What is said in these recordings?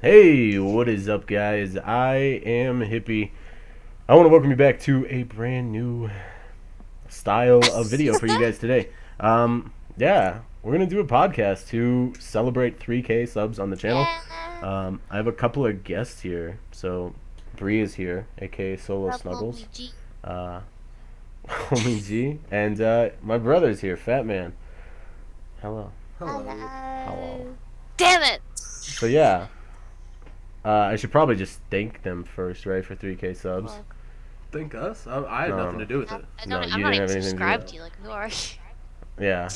Hey, what is up, guys? I am Hippie. I want to welcome you back to a brand new style of video for you guys today. Yeah, we're gonna do a podcast to celebrate 3K subs on the channel. I have a couple of guests here. So, Bree is here, aka Solo Snuggles. Homie G, and my brother's here, Fatman. Hello. Hello. Damn it! So yeah. I should probably just thank them first, right, for 3K subs. Well, Thank us? I had nothing to do with it. I'm No, not you even didn't have anything to do subscribed with to you. Like, who are you? Yeah.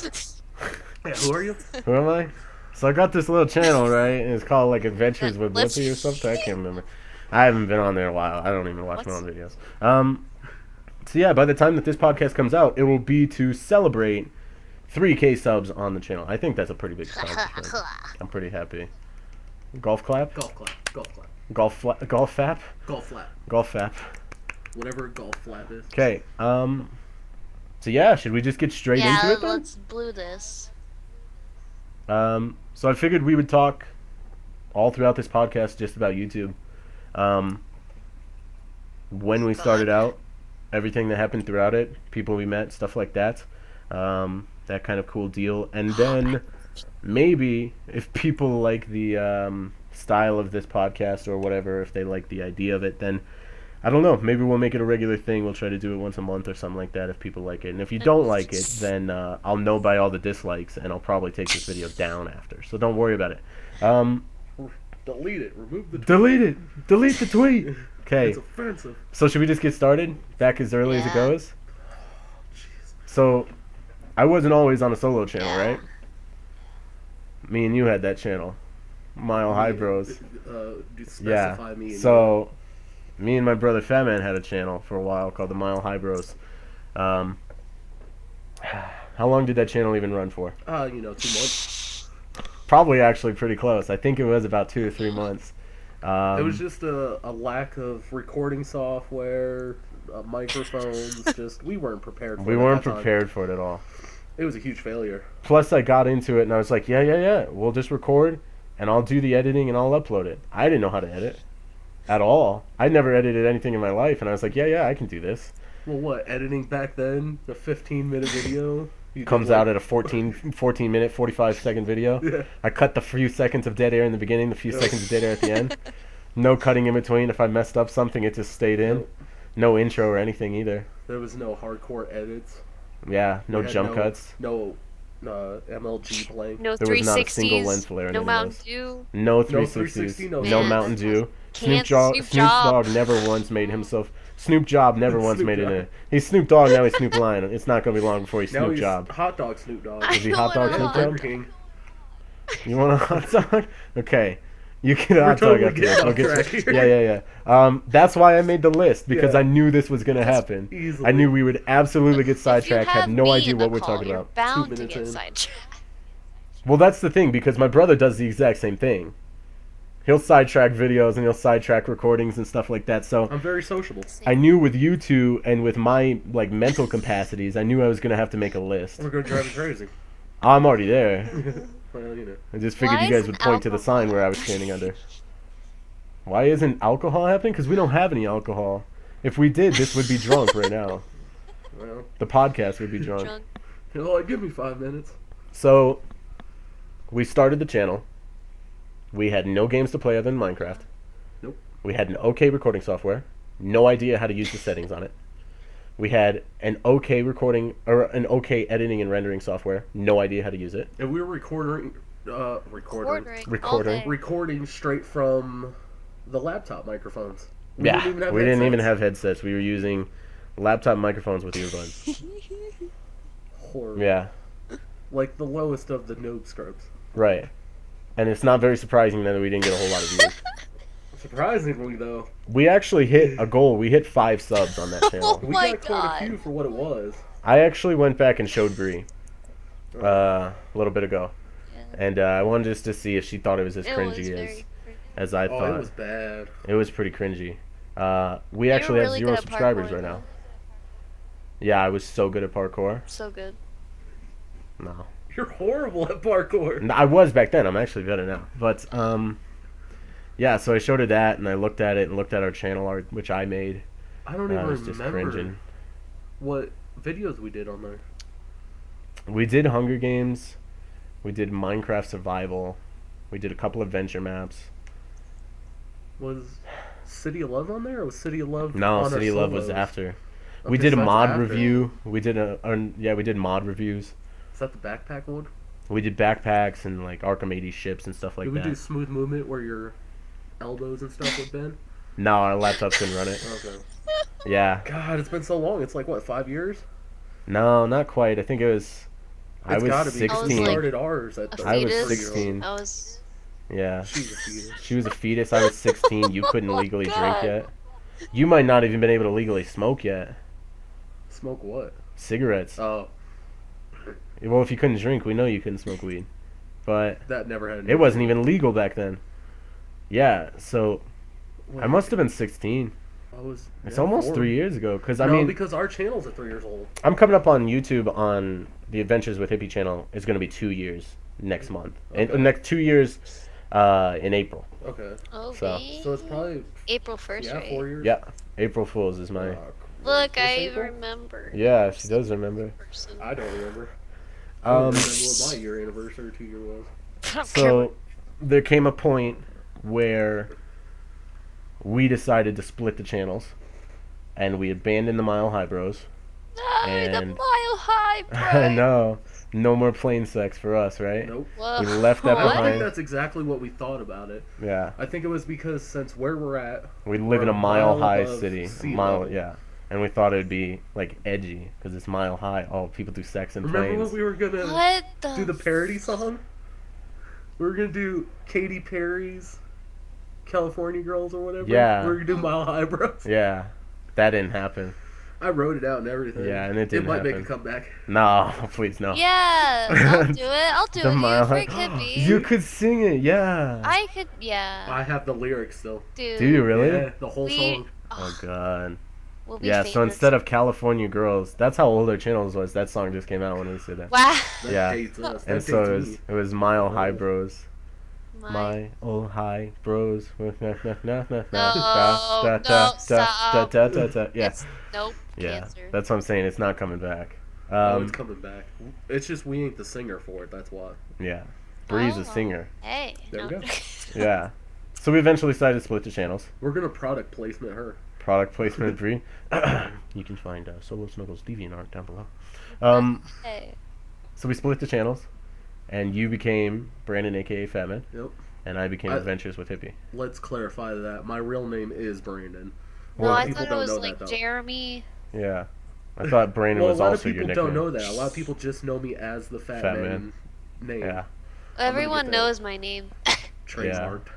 Yeah, who are you? Who am I? So I got this little channel, right, and it's called like Adventures with Let's- Lippy or something. I can't remember. I haven't been on there in a while. I don't even watch my own videos. So yeah, by the time that this podcast comes out, it will be to celebrate 3K subs on the channel. I think that's a pretty big accomplishment. I'm pretty happy. Golf clap? Golf clap. Golf clap. Golf fap? Golf flap. Golf fap. Whatever golf flap is. Okay, so yeah, should we just get straight into it then? let's blue this. So I figured we would talk all throughout this podcast just about YouTube. When we started out, everything that happened throughout it, people we met, stuff like that. That kind of cool deal. And then maybe if people like the style of this podcast or whatever, if they like the idea of it, then I don't know. Maybe we'll make it a regular thing. We'll try to do it once a month or something like that if people like it. And if you don't like it, then I'll know by all the dislikes, and I'll probably take this video down after. So don't worry about it. Delete it. Remove the tweet. Delete it. Delete the tweet. Okay. It's offensive. So should we just get started? Back as early as it Yeah. goes? Jeez. So I wasn't always on a solo channel, Yeah. right? Me and you had that channel. Mile High Bros. Specify me. And So me and my brother Fatman had a channel for a while called the Mile High Bros. How long did that channel even run for? 2 months. Probably actually pretty close. I think it was about 2 or 3 months. It was just a lack of recording software, microphones. Just we weren't prepared for it. we at weren't that time. prepared for it at all. It was a huge failure. Plus, I got into it and I was like, yeah, we'll just record and I'll do the editing and I'll upload it. I didn't know how to edit at all. I never edited anything in my life, and I was like, yeah, I can do this. Well, what editing back then? The 15-minute video Comes out at a 14 minute, 45-second video. Yeah. I cut the few seconds of dead air in the beginning, the few seconds of dead air at the end. No cutting in between. If I messed up something, it just stayed in. Nope. No intro or anything either. There was no hardcore edits. Yeah, no We had jump cuts. No MLG playing. No There was not a single 360s. lens flare in No any of Mountain those. Dew. No 360, 360s. no No Man. Mountain Dew. Can't Snoop Dogg never once made himself. Snoop Job never once Snoop made Dogg. it. He's Snoop Dogg, now he's Snoop Lion. It's not going to be long before he's Now Snoop he's Job. hot dog Snoop Dogg. I Is he know hot dog what I Snoop Yeah, Dogg? Burger King. You want a hot dog? Okay. You get a hot totally dog after this. getting I'll off get track you. here. Yeah. That's why I made the list, because Yeah. I knew this was going to happen. Easily. I knew we would absolutely get If you sidetracked, have no me idea in the what we're call, talking you're about. bound 2 to minutes get in. sidetracked. Well, that's the thing, because my brother does the exact same thing. He'll sidetrack videos and he'll sidetrack recordings and stuff like that. So I'm very sociable. I knew with you two and with my like mental capacities, I knew I was going to have to make a list. We're gonna drive you crazy. I'm already there. Well, I just figured Why you guys isn't would point to the alcohol sign where I was standing under. Why isn't alcohol happening? Because we don't have any alcohol. If we did, this would be drunk right now. Well, The podcast would be drunk. Drunk. give me 5 minutes. So, we started the channel. We had no games to play other than Minecraft. Nope. We had an okay recording software. No idea how to use the settings on it. We had an okay recording or an okay editing and rendering software. No idea how to use it. And we were recording Recording. Okay. recording straight from the laptop microphones. We Yeah, didn't even have we didn't even headsets. have headsets. We were using laptop microphones with earbuds. Horrible. Yeah, Like the lowest of the noob scrubs. right. And it's not very surprising that we didn't get a whole lot of views. Surprisingly, though, We actually hit a goal. We hit 5 subs on that channel. we my got quite God. a few for what it was. I actually went back and showed Bree a little bit ago. Yeah. And I wanted just to see if she thought it was as It was cringy very as I Oh, thought. it was bad. It was pretty cringy. We You were actually have really 0 good at subscribers parkour, right though. now. Yeah, I was so good at parkour. So good. You're horrible at parkour. I was back then. I'm actually better now. But Yeah, so I showed her that, and I looked at it and looked at our channel art, which I made. I don't I even was just remember cringing. what videos we did on there. We did Hunger Games. We did Minecraft Survival. We did a couple adventure maps. Was City of Love on there, or was City of Love No, on City our of Love was solos? after. Okay, We did a so that's mod after. review. We did we did mod reviews. Is that the backpack one? We did backpacks and like Arkham 80 ships and stuff like Did we that. do smooth movement where your elbows and stuff would bend? No, our laptops couldn't run it. Okay. Yeah. God, it's been so long. It's like what, 5 years? No, not quite. I think it was. I It's was gotta be. 'Cause 16. We like, started ours at A I was fetus. 16. I was. Yeah. She's a fetus. She was a fetus. I was 16. You couldn't Oh, legally drink God. yet. You might not even been able to legally smoke yet. Smoke what? Cigarettes. Oh, Well, if you couldn't drink, we know you couldn't smoke weed. But that never had. it wasn't even legal back then. Yeah, so Wait, I must have been 16. I was. It's yeah, almost 4. 3 years ago. Because, I No, mean, because our channels are 3 years old. I'm coming up on YouTube on the Adventures with Hippie channel. It's going to be 2 years next month. Okay. And next 2 years in April. Okay. Okay. So it's probably April 1st, yeah, right? 4 years. Yeah, April Fool's is my... Look, This I April? remember. Yeah, she does remember. Person. I don't remember. I don't Um, remember what my year anniversary or 2 year was. so there came a point where we decided to split the channels, and we abandoned the Mile High Bros. No, the and- Mile High, bro. I know, no more plane sex for us, right? Nope. Whoa. We left that I don't behind. think that's exactly what we thought about it. Yeah, I think it was because since where we're at, we live in a We're a mile mile high above city. sea Mile, level. yeah, and we thought it would be like edgy because it's mile high. Oh, people do sex in remember planes. when we were gonna What the? do the parody song? We were gonna do Katy Perry's California Girls or whatever. Yeah. We were gonna do Mile High Bros. Yeah, that didn't happen. I wrote it out and everything. Yeah, and it didn't might make happen. a comeback. No, please no. Yeah, I'll do it. I'll do The it. Mile You High. freak hippie. You could sing it, yeah. I could, yeah. I have the lyrics still. Dude. Do you really? Yeah, the whole We- song. Oh god. We'll be Yeah, so famous. instead of California Girls, that's how old our channels was. That song just came out when we said that. Wow. That Yeah. dates us. That And so dates me. it was Mile High Bros. My. My old high bros. No, stop. Yeah, It's, nope. yeah. Cancer. That's what I'm saying. It's not coming back. Oh, it's coming back. It's just we ain't the singer for it. That's why. Yeah. Bree's a Oh. singer. Hey. There we no. go. Yeah. So we eventually decided to split the channels. We're gonna product placement her. Product placement Bree. You can find Solo Snuggles DeviantArt down below. Hey. So we split the channels, and you became Brandon, aka Fatman, Yep. and I became I- Adventures with Hippie. Let's clarify that. My real name is Brandon. No, Well, I people thought it don't was know like that, though. Jeremy. Yeah. I thought Brandon Well, a was lot of also your people nickname. don't know that. A lot of people just know me as the Fat, Fat Man name. Yeah. Everyone that. knows my name. Trademarked.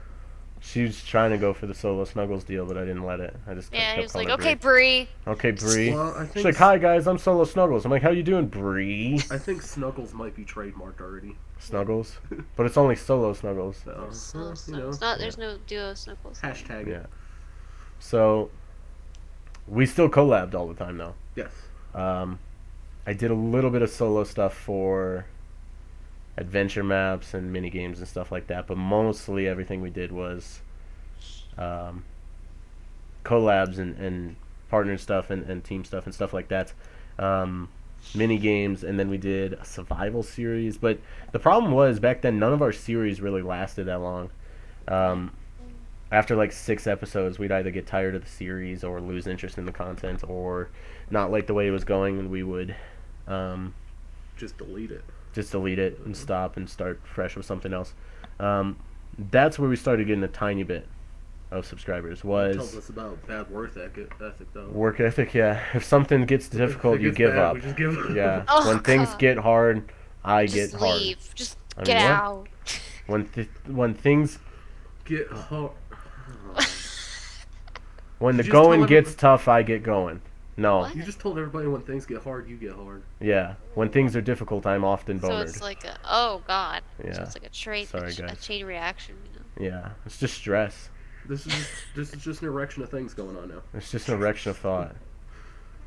She was trying to go for the Solo Snuggles deal, but I didn't let it. I just Yeah, kept he was like, calling her okay, Bree. Bree. Okay, Bree. Well, I She's think like, hi guys, I'm Solo Snuggles. I'm like, how you doing, Bree? I think Snuggles might be trademarked already. Snuggles? But it's only Solo Snuggles. So, So, you know, it's not, there's no duo Snuggles. hashtag Yeah. it. So, we still collabed all the time, though. Yes. I did a little bit of solo stuff for adventure maps and mini games and stuff like that, but mostly everything we did was collabs and partner stuff and team stuff and stuff like that. Mini games, and then we did a survival series. But the problem was back then none of our series really lasted that long. After like 6 episodes, we'd either get tired of the series or lose interest in the content or not like the way it was going, and we would Just delete it. just delete it and stop and start fresh with something else. That's where we started getting a tiny bit of subscribers. Tells Was us about bad work ethic though. work ethic. Yeah, if something gets difficult, If it you gets give bad, up. We just give up. Yeah, Oh, when things God. get hard, I Just get hard. leave. Just I get mean, what? out. When things Get hard. when the You just tell going gets everybody- tough, I get going. No, What? You just told everybody when things get hard, you get hard. yeah, when things are difficult, I'm often So bonered. it's like a, oh god. Yeah. So it's like a trait, Sorry, a guys. chain reaction, you know. Yeah, it's just stress. This is just an erection of things going on now. It's just an erection of thought.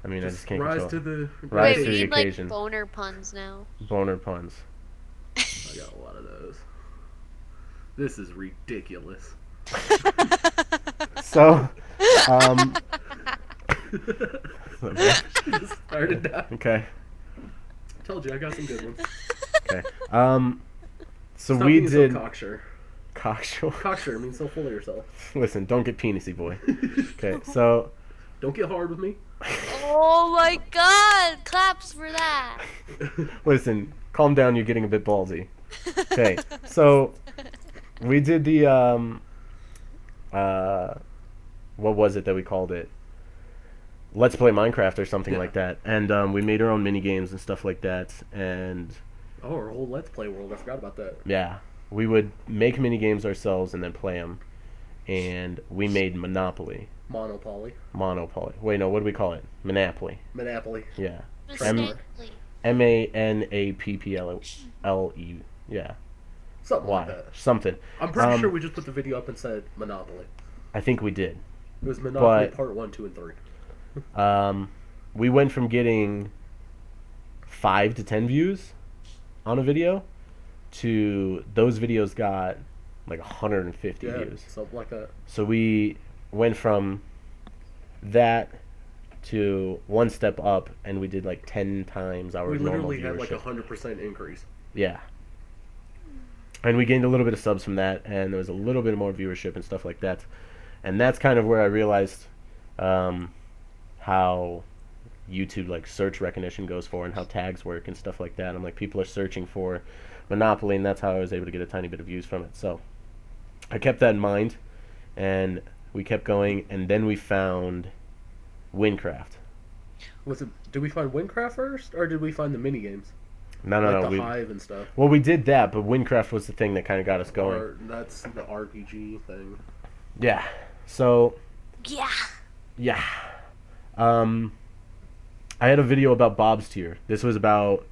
I mean, I just can't rise control to the Rise Wait, to we the need like occasion. boner puns now. boner puns. I got a lot of those. This is ridiculous. So, Just started down. okay, Told you, I got some good ones. okay. So Stop we being did so cocksure. cocksure. Cocksure means so full of yourself. Listen, don't get penisy, boy. Okay, so Don't get hard with me. Oh my god! Claps for that. listen, calm down. You're getting a bit ballsy. Okay, so we did the what was it that we called it? Let's Play Minecraft or something Yeah. like that, and we made our own mini games and stuff like that, and Oh, our whole Let's Play world. I forgot about that. yeah, we would make mini games ourselves and then play them, and we made Monopoly. Monopoly. Wait, no, what do we call it? Monopoly. Monopoly. Yeah. Mistakenly. MANAPPLE. Yeah. Something like Why? that. Something. I'm pretty sure we just put the video up and said Monopoly. I think we did. It was Monopoly But- Part 1, 2, and 3. We went from getting 5 to 10 views on a video to those videos got like 150 Yeah, views. something like that. So we went from that to one step up, and we did like 10 times our We normal literally had like viewership. 100% increase. Yeah. And we gained a little bit of subs from that, and there was a little bit more viewership and stuff like that. And that's kind of where I realized how YouTube like search recognition goes for and how tags work and stuff like that. I'm like, people are searching for Monopoly, and that's how I was able to get a tiny bit of views from it. So I kept that in mind, and we kept going, and then we found Wynncraft. Did we find Wynncraft first, or did we find the mini games? No, like no. the Hive and stuff. Well, we did that, but Wynncraft was the thing that kind of got us going. Or that's the RPG thing. Yeah. So, Yeah. yeah. I had a video about Bob's Tier. This was about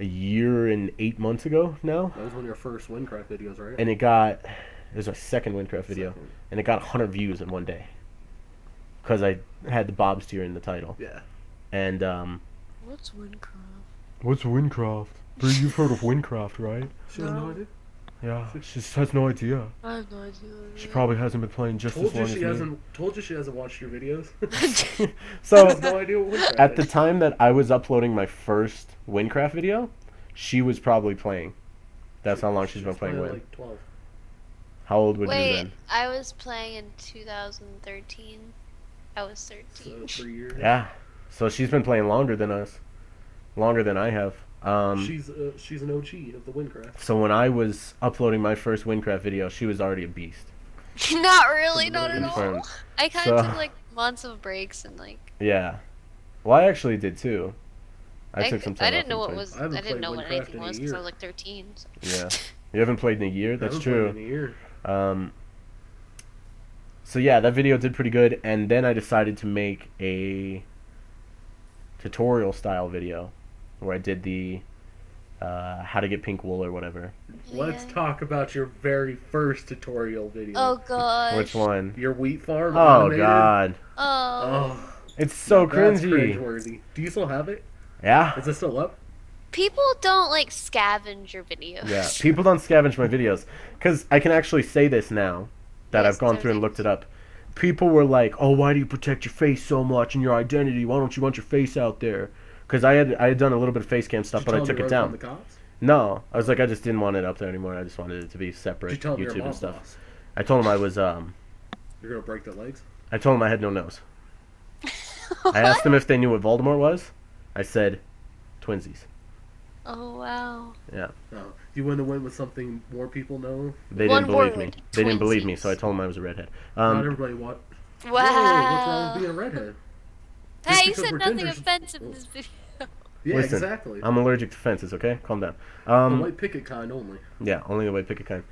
a year and 8 months ago now. That was one of your first Wynncraft videos, right? And it was my second Wynncraft video. Second. And it got 100 views in one day. Because I had the Bob's Tier in the title. Yeah. And, What's Wynncraft? what's Wynncraft? Bree, you've heard of Wynncraft, right? She has no idea. Yeah, she has no idea. I have no idea. She probably hasn't been playing just as long as me. Told you she hasn't watched your videos. So, She has no idea what Wynncraft at the is. time that I was uploading my first Wynncraft video, she was probably playing. That's how long she's been playing Wyn. Like 12. How old would you Wait, then? I was playing in 2013. I was So 13. 3 years. Yeah. So she's been playing longer than us. Longer than I have. She's an OG of the Wynncraft. So when I was uploading my first Wynncraft video, she was already a beast. Not really, not at all. Confirmed. I kind of So- took like months of breaks and like. Yeah. Well, I actually did too. I took some time I off didn't know in what between. was. I I, haven't didn't played know what Wynncraft anything in a was because I year. was like 13. So. Yeah. You haven't played in a year? That's I haven't true. played in a year. So yeah, that video did pretty good, and then I decided to make a tutorial style video where I did the how to get pink wool or whatever. Let's Yeah. talk about your very first tutorial video. Oh god. Which one? Your wheat farm. Oh animated. god, Oh. Oh, it's so that's cringy. cringeworthy. Do you still have it? Yeah, Is it still up? People don't like scavenge your videos. yeah. People don't scavenge my videos because I can actually say this now that Yes, I've gone through and looked it up. People were like, "Oh, why do you protect your face so much and your identity? Why don't you want your face out there?" Because I had done a little bit of face cam stuff, Did you but I tell took them it you wrote down. from the cops? No, I was like, I just didn't want it up there anymore. I just wanted it to be Did you separate tell them your YouTube and mom's stuff. boss? I told him I was You're gonna break their legs? I told him I had no nose. I asked them if they knew what Voldemort was. I said, twinsies. Oh wow. Yeah. No. You wouldn't have went with something more people know? They One didn't believe me. word, They didn't believe me, twinsies. so I told them I was a redhead. Not everybody want. Wow. Whoa, what's wrong with being a redhead? Hey, Just you because said we're nothing gingers- offensive in this video. Yeah, Listen, exactly. I'm allergic to fences, okay? Calm down. The white picket kind only. Yeah, only the white picket kind.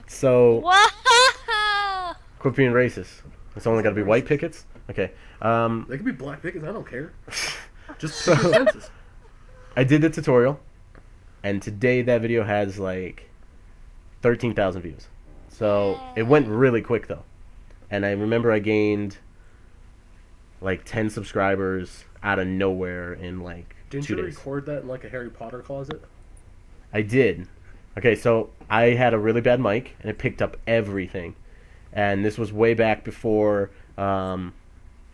So, Wow. quit being racist. It's only got to be white pickets? Okay. They could be black pickets. I don't care. Just So- picket fences. I did the tutorial, and today that video has like 13,000 views. So it went really quick though. And I remember I gained like 10 subscribers out of nowhere in like Didn't 2 you days. record that in like a Harry Potter closet? I did. Okay, so I had a really bad mic and it picked up everything. and this was way back before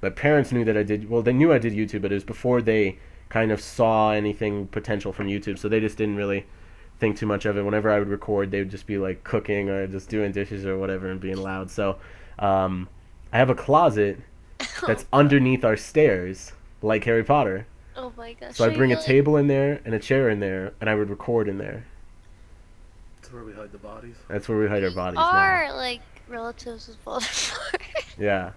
my parents knew that I did. Well, they knew I did YouTube, but it was before they kind of saw anything potential from YouTube, so they just didn't really think too much of it. Whenever I would record, they would just be like cooking or just doing dishes or whatever and being loud. So I have a closet that's underneath our stairs, like Harry Potter. Oh my gosh. So I bring a table in there and a chair in there, and I would record in there. That's where we hide the bodies. That's where we hide our bodies Are now. like relatives with Voldemort. Yeah.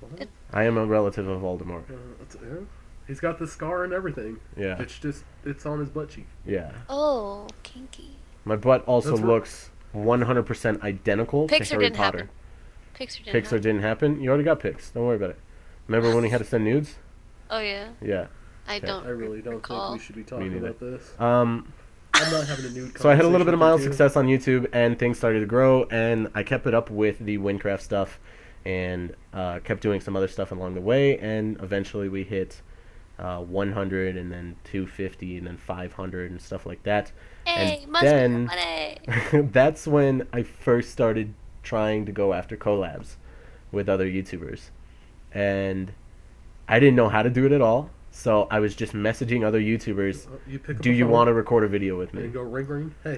What? I am a relative of Voldemort. Yeah. He's got the scar and everything. Yeah. It's on his butt cheek. Yeah. Oh, kinky. My butt also That's looks 100% identical to Pixar Harry didn't Potter. happen. Pixar didn't Pixar happen. didn't happen. You already got pics. Don't worry about it. Remember when he had to send nudes? Oh yeah. Yeah. I Okay. don't I really don't recall. think we should be talking neither. about this. Um, I'm not having a nude so I had a little bit of mild conversation with success on YouTube, and things started to grow, and I kept it up with the Wynncraft stuff, and kept doing some other stuff along the way, and eventually we hit 100, and then 250, and then 500, and stuff like that. Hey, And must then- be money. That's when I first started trying to go after collabs with other YouTubers. And I didn't know how to do it at all. So I was just messaging other YouTubers, You pick up do a you phone want to record a video with me? and go ring ring. Hey,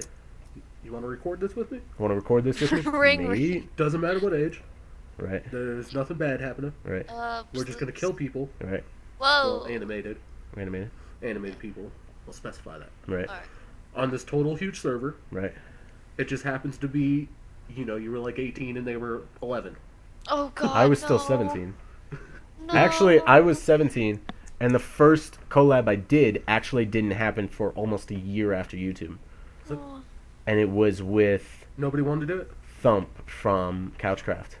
you want to record this with me? Want to record this with me? Ring, Maybe. Doesn't matter what age. Right, There's nothing bad happening. right, We're just gonna kill people. right. Whoa. Well, animated Wait a minute. people. We'll specify that. Right, Alright. On this total huge server, right. it just happens to be, you were like 18 and they were 11. Oh god. I was still no. 17. No. Actually, I was 17, and the first collab I did actually didn't happen for almost a year after YouTube. Oh. And it was with Nobody wanted to do it. Thump from Couchcraft.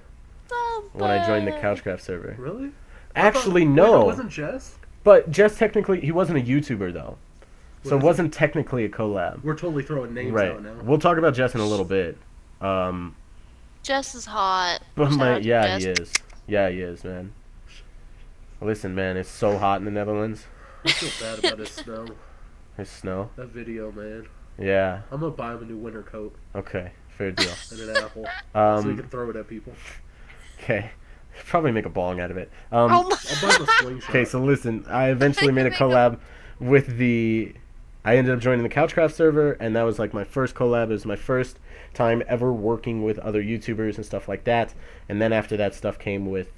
When I joined the Couchcraft server. Really? Actually, Wait, no. it wasn't Jess. But Jess technically, he wasn't a YouTuber though, so What it is wasn't technically a collab. We're totally throwing names Right. out now. We'll talk about Jess in a little bit. Jess is hot. But Shout out to yeah, he Jess. is. Yeah, he is, man. Listen, man, it's so hot in the Netherlands. I feel bad about his snow. There's snow. That video, man. Yeah. I'm gonna buy him a new winter coat Okay. Fair deal. and an apple, so he Um. can throw it at people. Okay. Probably make a bong out of it. Oh my. I'll buy him a slingshot. Okay, so listen, I eventually made a collab with the. I ended up joining the Couchcraft server, and that was like my first collab. It was my first time ever working with other YouTubers and stuff like that. And then after that, stuff came with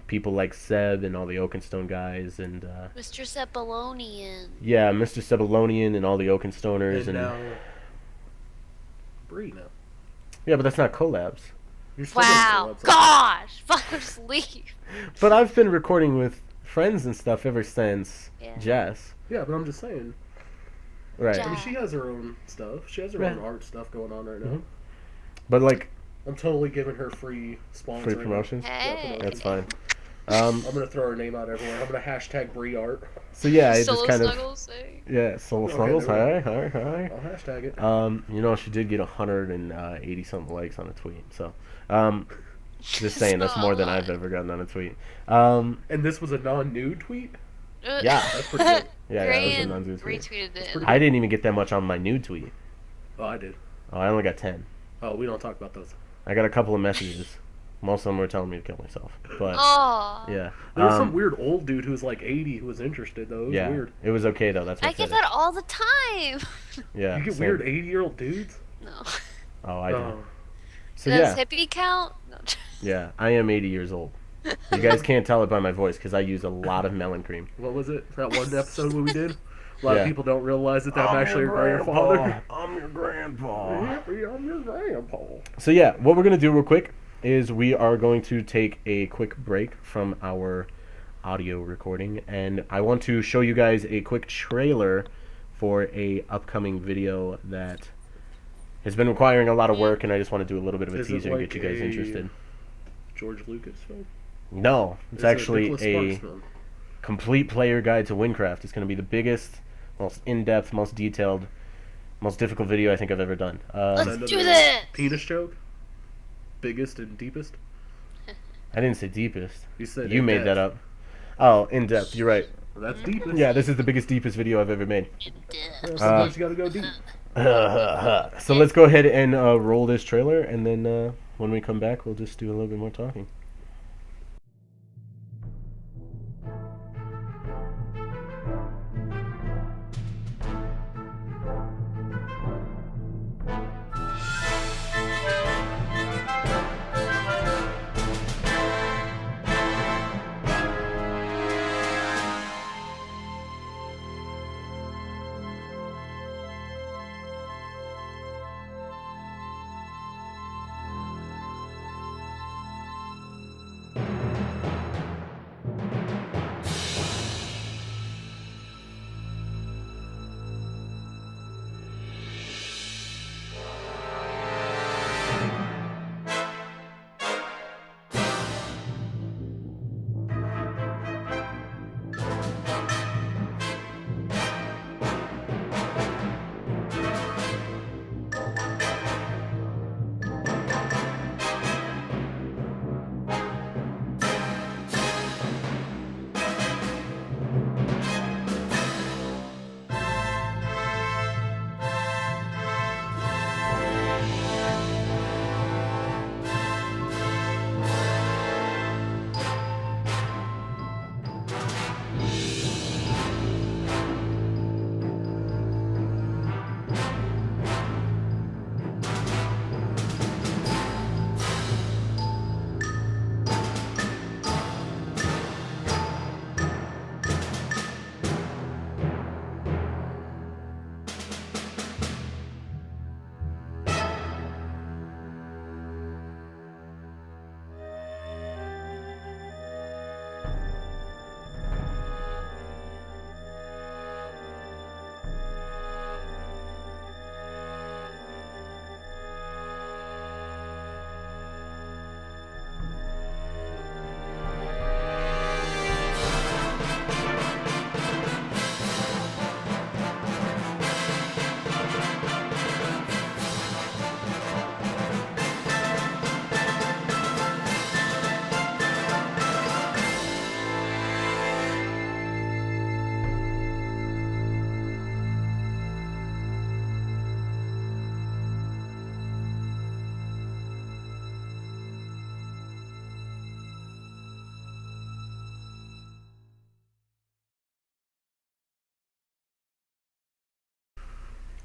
people like Seb and all the Oaken Stone guys, and Mr. Cephalonian. yeah, Mr. Sebelonian and all the Oaken Stoners, And and now, Bree now. yeah, but that's not collabs. You're still doing Wow. collabs. Gosh. Fuck, just leave. But I've been recording with friends and stuff ever since Yeah. Jess. Yeah, but I'm just saying. Right. Ja- I mean, she has her own stuff. She has her Yeah. own art stuff going on right now. Mhm. But like I'm totally giving her free sponsoring. free promotions, Hey. that's fine. I'm gonna throw her name out everywhere. I'm gonna hashtag Bree art. So yeah, it Solo just kind of Snuggles. Hey. yeah, Solo Okay, Snuggles. there Hi, hi, hi. I'll hashtag it. You know, she did get 180 something likes on a tweet. So, just saying, that's not more a than lot. I've ever gotten on a tweet. And this was a non-nude tweet. Yeah. That's pretty good. Yeah, that was a Grant non-nude tweet. retweeted it. pretty I didn't even get that much on my nude tweet. Oh, I did. Oh, I only got 10. Oh, we don't talk about those. I got a couple of messages. Most of them were telling me to kill myself. But Oh. yeah, There was some weird old dude who was like 80 who was interested though. It was yeah, weird. it was okay though. That's my I get fetish. that all the time. Yeah, You get same. weird 80-year-old dudes. No. Oh, I do. Oh. So Does yeah, hippie count? No. yeah, I am 80 years old. You guys can't tell it by my voice because I use a lot of melon cream. What was it? That one episode where we did? A lot Yeah. of people don't realize that I'm actually your grandfather. I'm your grandpa. Yeah, I'm your grandpa. So yeah, what we're gonna do real quick is we are going to take a quick break from our audio recording, and I want to show you guys a quick trailer for a upcoming video that has been requiring a lot of work, and I just want to do a little bit of a Is it teaser and like get you guys a- interested. George Lucas film? No, it's Is it actually Nicholas a Sparks film? complete player guide to Wynncraft. It's going to be the biggest, most in-depth, most detailed, most difficult video I think I've ever done. Let's Another do this! Penis joke? Biggest and deepest? I didn't say deepest. You said You in made that depth. up. Oh, in-depth. You're right. Well, that's deepest. Yeah, this is the biggest, deepest video I've ever made. Yeah, sometimes you gotta go deep. So let's go ahead and roll this trailer, and then when we come back, we'll just do a little bit more talking.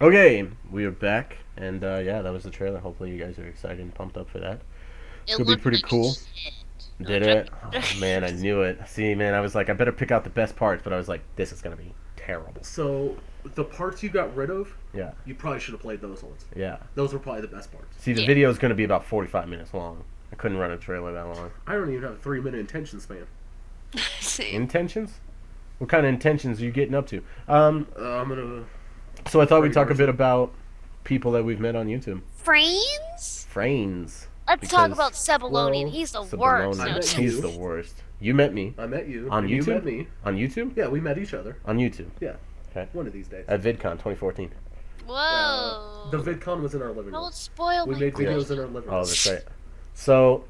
Okay, we are back, and yeah, that was the trailer. Hopefully, you guys are excited and pumped up for that. It's It gonna be looked pretty like cool. shit. Did it? Oh man, I knew it. See, man, I was like, I better pick out the best parts, but I was like, this is gonna be terrible. So the parts you got rid of, Yeah, you probably should have played those ones. yeah. Those were probably the best parts. See, the Yeah. video is gonna be about 45 minutes long. I couldn't run a trailer that long. I don't even have a 3-minute attention span. Same. Intentions? What kind of intentions are you getting up to? I'm gonna. So I thought we'd Pretty talk a much. bit about people that we've met on YouTube. Friends? Friends. Let's talk Because- about Cebalonian. well, He's the Sabaloni. worst. I No, met just- you. He's the worst. You met me I met you. on and YouTube. You met me. On YouTube? Yeah, we met each other. On YouTube. Yeah. Okay. One of these days. At VidCon 2014. Whoa. The VidCon was in our living room. Don't spoil We my made videos brain. in our living Oh, room. that's right. So,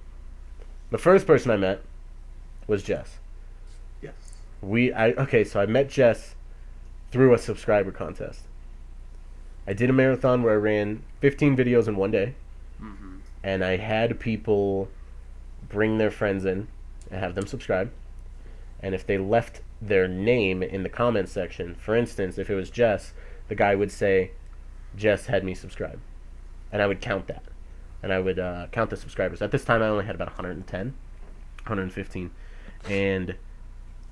the first person I met was Jess. Yes. So I met Jess through a subscriber contest. I did a marathon where I ran 15 videos in one day, Mm-hmm. and I had people bring their friends in and have them subscribe. And if they left their name in the comment section, for instance, if it was Jess, the guy would say, Jess had me subscribe. And I would count that. And I would count the subscribers. At this time, I only had about 110, 115. And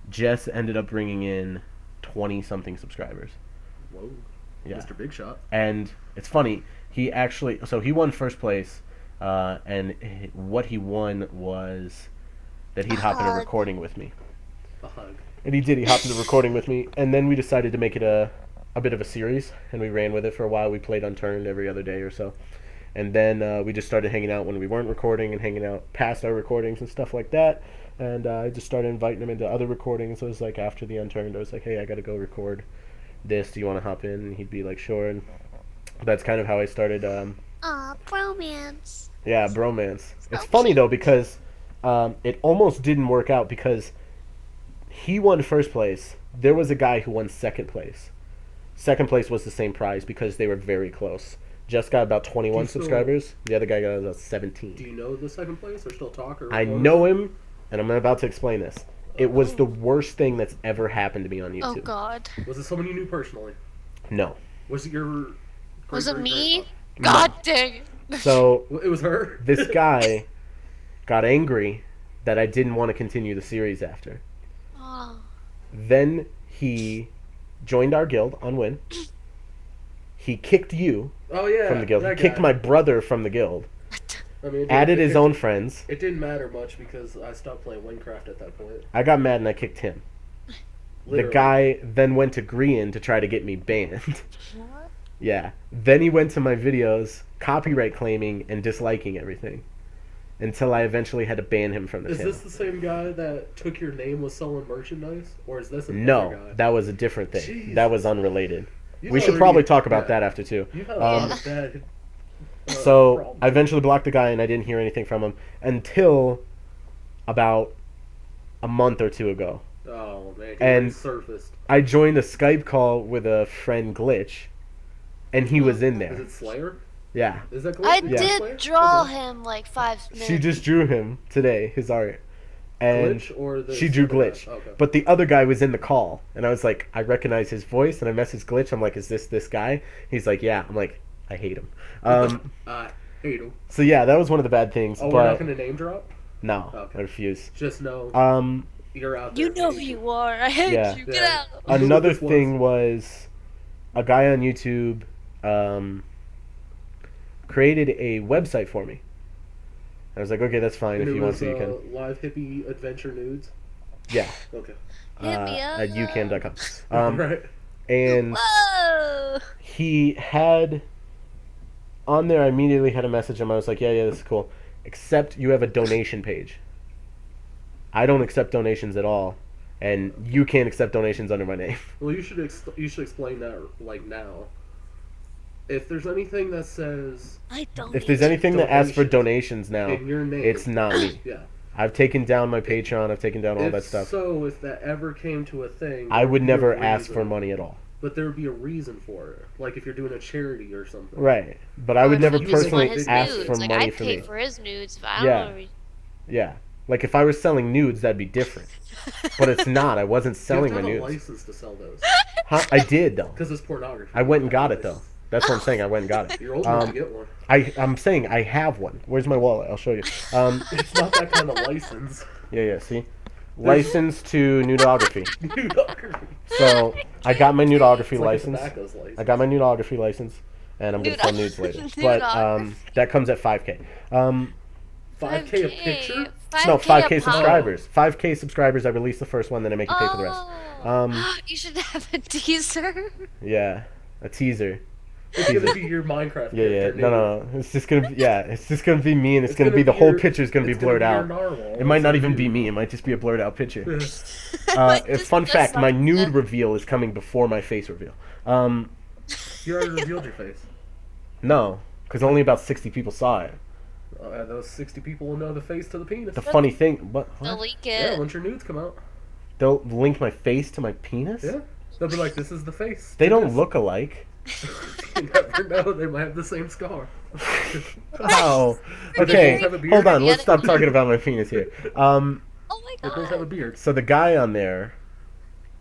Jess ended up bringing in 20-something subscribers. Whoa. Yeah. Mr. Big Shot. And it's funny, he won first place, and what he won was that he'd hop in a Hug. recording with me. A hug. And he did, he hopped in a recording with me, and then we decided to make it a bit of a series, and we ran with it for a while. We played Unturned every other day or so. And then we just started hanging out when we weren't recording and hanging out past our recordings and stuff like that. And I just started inviting him into other recordings. It was like after the Unturned, I was like, hey, I got to go record this. Do you want to hop in? And he'd be like, sure. And that's kind of how I started. Aw, bromance. Yeah, bromance. It's So funny though because it almost didn't work out because he won first place. There was a guy who won second place. Second place was the same prize because they were very close. just got about 21 still- subscribers. The other guy got about 17. Do you know the second place, or still talk? Or I know him, and I'm about to explain this. It was the worst thing that's ever happened to me on Oh YouTube. God. Was it someone you knew personally? No. Was it your? Was it me? No. God dang it. So It was her. this guy got angry that I didn't want to continue the series after. Oh. Then he joined our guild on Win. He kicked you Oh yeah. from the guild. He that kicked guy. my brother from the guild. I mean, Added his own friends. It didn't matter much because I stopped playing Wynncraft at that point. I got mad and I kicked him. Literally. The guy then went to Grian to try to get me banned. What? Yeah. Then he went to my videos, copyright claiming and disliking everything. Until I eventually had to ban him from the Is channel. this the same guy that took your name was selling merchandise, or is this another No, guy? that was a different thing. Jeez. That was unrelated. You've We should already- probably talk about yeah. that after too. You've had a lot Um, of bad. So problems. I eventually blocked the guy and I didn't hear anything from him until about a month or two ago. Oh man, he and- already surfaced. I joined a Skype call with a friend Glitch, and he was in Is there. it Slayer? Yeah. Is that I Glitch? Yeah. did Slayer? draw Okay. him like 5 minutes. She just drew him today, his art. And Glitch or the she drew other guy? Glitch. Okay. But the other guy was in the call, and I was like, I recognize his voice, and I messaged Glitch. I'm like, is this guy? He's like, yeah. I'm like, I hate him. I hate him. So yeah, that was one of the bad things. Oh, we're not but gonna name drop. no, Okay. I refuse. Just know you're out there. You know who you are. I hate Yeah. you. Get Yeah. out. I knew Another what this thing was a guy on YouTube created a website for me. I was like, okay, that's fine. And If it you want was to, you can. Live Hippie Adventure Nudes. Yeah, Okay. Hit me up. at ucam.com. Right. And Whoa. he had on there. I immediately had a message him. I was like, yeah, this is cool. Except you have a donation page. I don't accept donations at all, and you can't accept donations under my name. Well, you should explain that like now. If there's anything that says I don't. If there's anything that asks for Donations. donations now, in your name, it's not me. yeah. I've taken down my Patreon. I've taken down all If that stuff. So, if that ever came to a thing, I there would be a never ask reason. for money at all. But there would be a reason for it, like if you're doing a charity or something. Right. But I would never you just personally want his ask nudes. for like, money I'd for pay me. for his nudes if I Yeah. don't know. Yeah. Like if I was selling nudes, that'd be different. But it's not. I wasn't selling you my have to have a nudes. license to sell those Huh? I did though. because it's pornography. I went and got it though. That's what I'm saying. I went and got it. You're old enough to get one. I'm saying I have one. Where's my wallet? I'll show you. It's not that kind of license. Yeah. See, license to nudography. Nudography. So I got my nudography It's like a license. tobacco's license. I got my nudography license, and I'm gonna sell nudes later. But that comes at 5K. 5K a picture? No, 5K a pop. subscribers. 5K subscribers. I release the first one, then I make you pay for the rest. Oh. You should have a teaser. Yeah, a teaser. It's gonna be your Minecraft. Yeah, yeah. character, No. It's just gonna be, it's just gonna be me, and it's gonna be the whole your- picture's gonna be it's blurred be your out. narwhal. It might not It's even gonna be me. It might just be a blurred out picture. Like, A just fun fact: my something. nude reveal is coming before my face reveal. You already revealed your face. No, because only about 60 people saw it. Those 60 people will know the face to the penis. The funny thing, what? They'll leak Yeah, it. once your nudes come out. They'll link my face to my penis. Yeah. They'll be like, this is the face. They to don't this. look alike. You never know. They might have the same scar. Oh. But they Okay. both have a beard. Hold on. Yeah, Let's stop talking about my penis here. Oh my They both have a god. beard. So the guy on there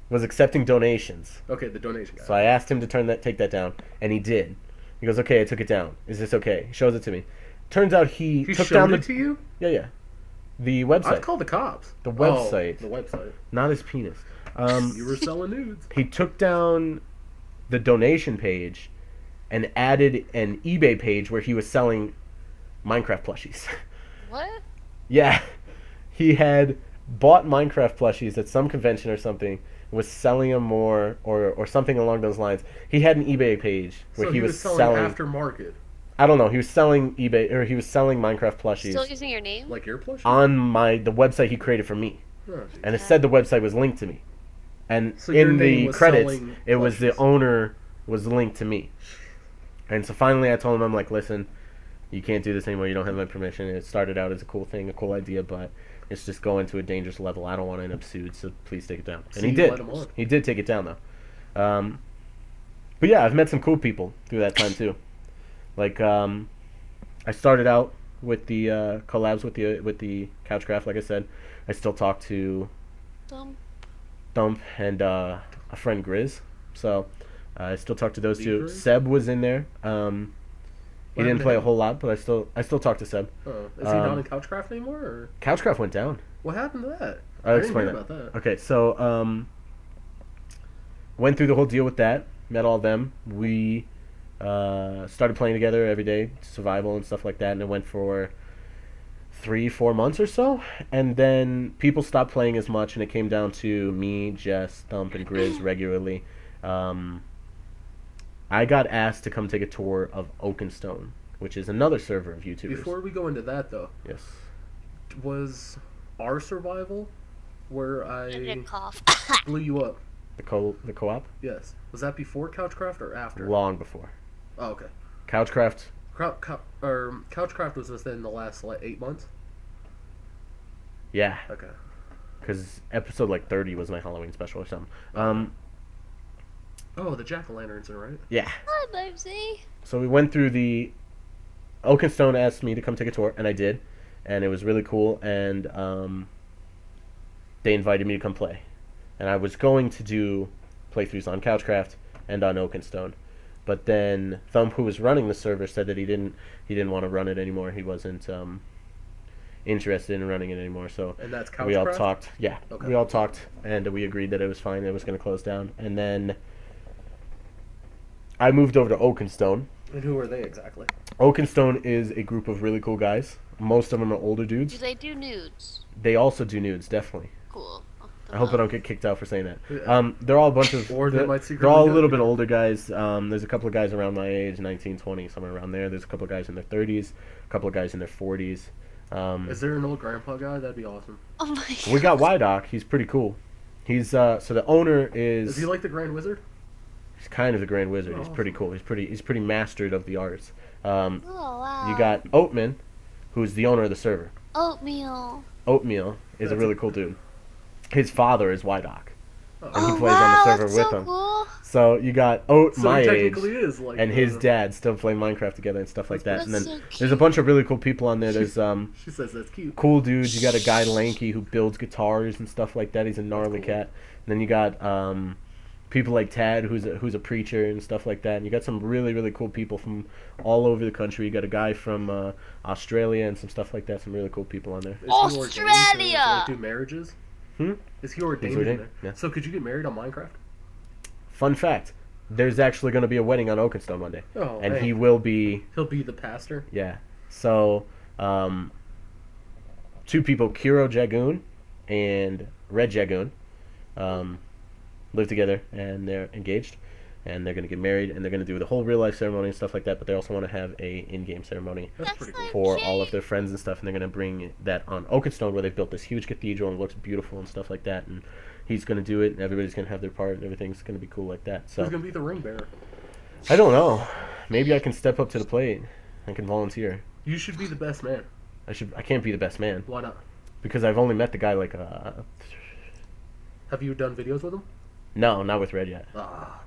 was accepting donations. Okay, the donation guy. So I asked him to take that down, and he did. He goes, "Okay, I took it down. Is this okay?" He shows it to me. Turns out he He took showed down it to you? yeah. The I'd website, call the cops. The website. Oh, the website. not his penis. You were selling nudes. He took down the donation page and added an eBay page where he was selling Minecraft plushies. What? Yeah, he had bought Minecraft plushies at some convention or something, was selling them more or something along those lines. He had an eBay page where So he was selling selling. aftermarket. I don't know. He was selling eBay or he was selling Minecraft plushies Still using your name? Like your plushie? on the website he created for me, Oh, geez. and it said the website was linked to me, and So your in name the was credits selling it was the plushies. owner was linked to me, and so finally I told him, I'm like, listen, you can't do this anymore. You don't have my permission. It started out as a cool thing, a cool idea, but it's just going to a dangerous level. I don't want to end up sued, so please take it down. And So he you did. let him on. He did take it down though. But yeah, I've met some cool people through that time too. Like I started out with the collabs with the Couchcraft. Like I said, I still talk to Dumb. Thump and a friend Grizz. So I still talk to those The two. Grizz? Seb was in there. He What didn't happened to play a him? whole lot, but I still talk to Seb. Oh, is he not in Couchcraft anymore? Or Couchcraft went down. what happened to that? I'll I didn't explain hear that. about that. Okay, so went through the whole deal with that. Met all of them. We started playing together every day, survival and stuff like that, and it went for 3-4 months or so, and then people stopped playing as much, and it came down to me, Jess, Thump, and Grizz regularly. I got asked to come take a tour of Oaken Stone, which is another server of YouTubers. Before we go into that, though, Yes. was our survival where I did I cough. blew you up? The co-op? Yes. Was that before Couchcraft or after? Long before. Oh, okay. Couchcraft, Couchcraft was within the last like 8 months. yeah, Okay. because episode like 30 was my Halloween special or something. Oh, the jack-o'-lanterns are right. Yeah. Hi, Babesy. So we went through the Oaken Stone asked me to come take a tour, and I did, and it was really cool. And they invited me to come play, and I was going to do playthroughs on Couchcraft and on Oaken Stone, but then Thump, who was running the server, said that he didn't want to run it anymore. He wasn't interested in running it anymore. So And that's we all Couchcraft? talked. Yeah, Okay. we all talked, and we agreed that it was fine. It was going to close down, and then I moved over to Oaken Stone. And who are they exactly? Oaken Stone is a group of really cool guys. Most of them are older Do dudes. they do nudes? They also do nudes, definitely. Cool. I hope I don't get kicked out for saying that. Yeah. They're all a bunch of. Or they they're, might they're secretly all a do little it. bit older guys. There's a couple of guys around my age, 19, 20, somewhere around there. There's a couple of guys in their 30s, a couple of guys in their 40s. Is there an old grandpa guy? That'd be awesome. Oh my god. We got Wydock. He's pretty cool. He's so the owner is. Is he like the Grand Wizard? He's kind of the Grand Wizard. He's Oh. pretty cool. He's pretty mastered of the arts. Oh wow. You got Oatman, who's the owner of the server. oatmeal. Oatmeal is a That's really cool dude. His father is Wydock, and he Oh plays on the wow, server that's with so him. cool. So you got Oat, So my he age, technically is like and his dad still play Minecraft together and stuff like that. That's And then so there's a cute. bunch of really cool people on there. There's She says that's cute. cool dudes. You got a guy Lanky who builds guitars and stuff like that. He's a gnarly cool. cat. And then you got people like Tad, who's a preacher and stuff like that. And you got some really really cool people from all over the country. You got a guy from Australia and some stuff like that. Some really cool people on there. Is he ordained to, Australia! like, do marriages? Hmm? Is he ordained, ordained, in there? yeah. So could you get married on Minecraft? Fun fact: there's actually going to be a wedding on Oakenstone one day, Oh, and hey. he will be. He'll be the pastor. Yeah. So, two people, Kiro Jagoon and Red Jagoon, live together, and they're engaged, and they're going to get married, and they're going to do the whole real life ceremony and stuff like that. But they also want to have a in-game ceremony That's That's pretty so cool. for all of cute. their friends and stuff, and they're going to bring that on Oakenstone, where they've built this huge cathedral and it looks beautiful and stuff like that. And he's going to do it, and everybody's going to have their part, and everything's going to be cool like that. Who's So gonna be the ring bearer? I don't know. Maybe I can step up to the plate. I can volunteer. You should be the best man. I can't be the best man Why not? because I've only met the guy like Have you done videos with him? no, not with Red yet. Ah,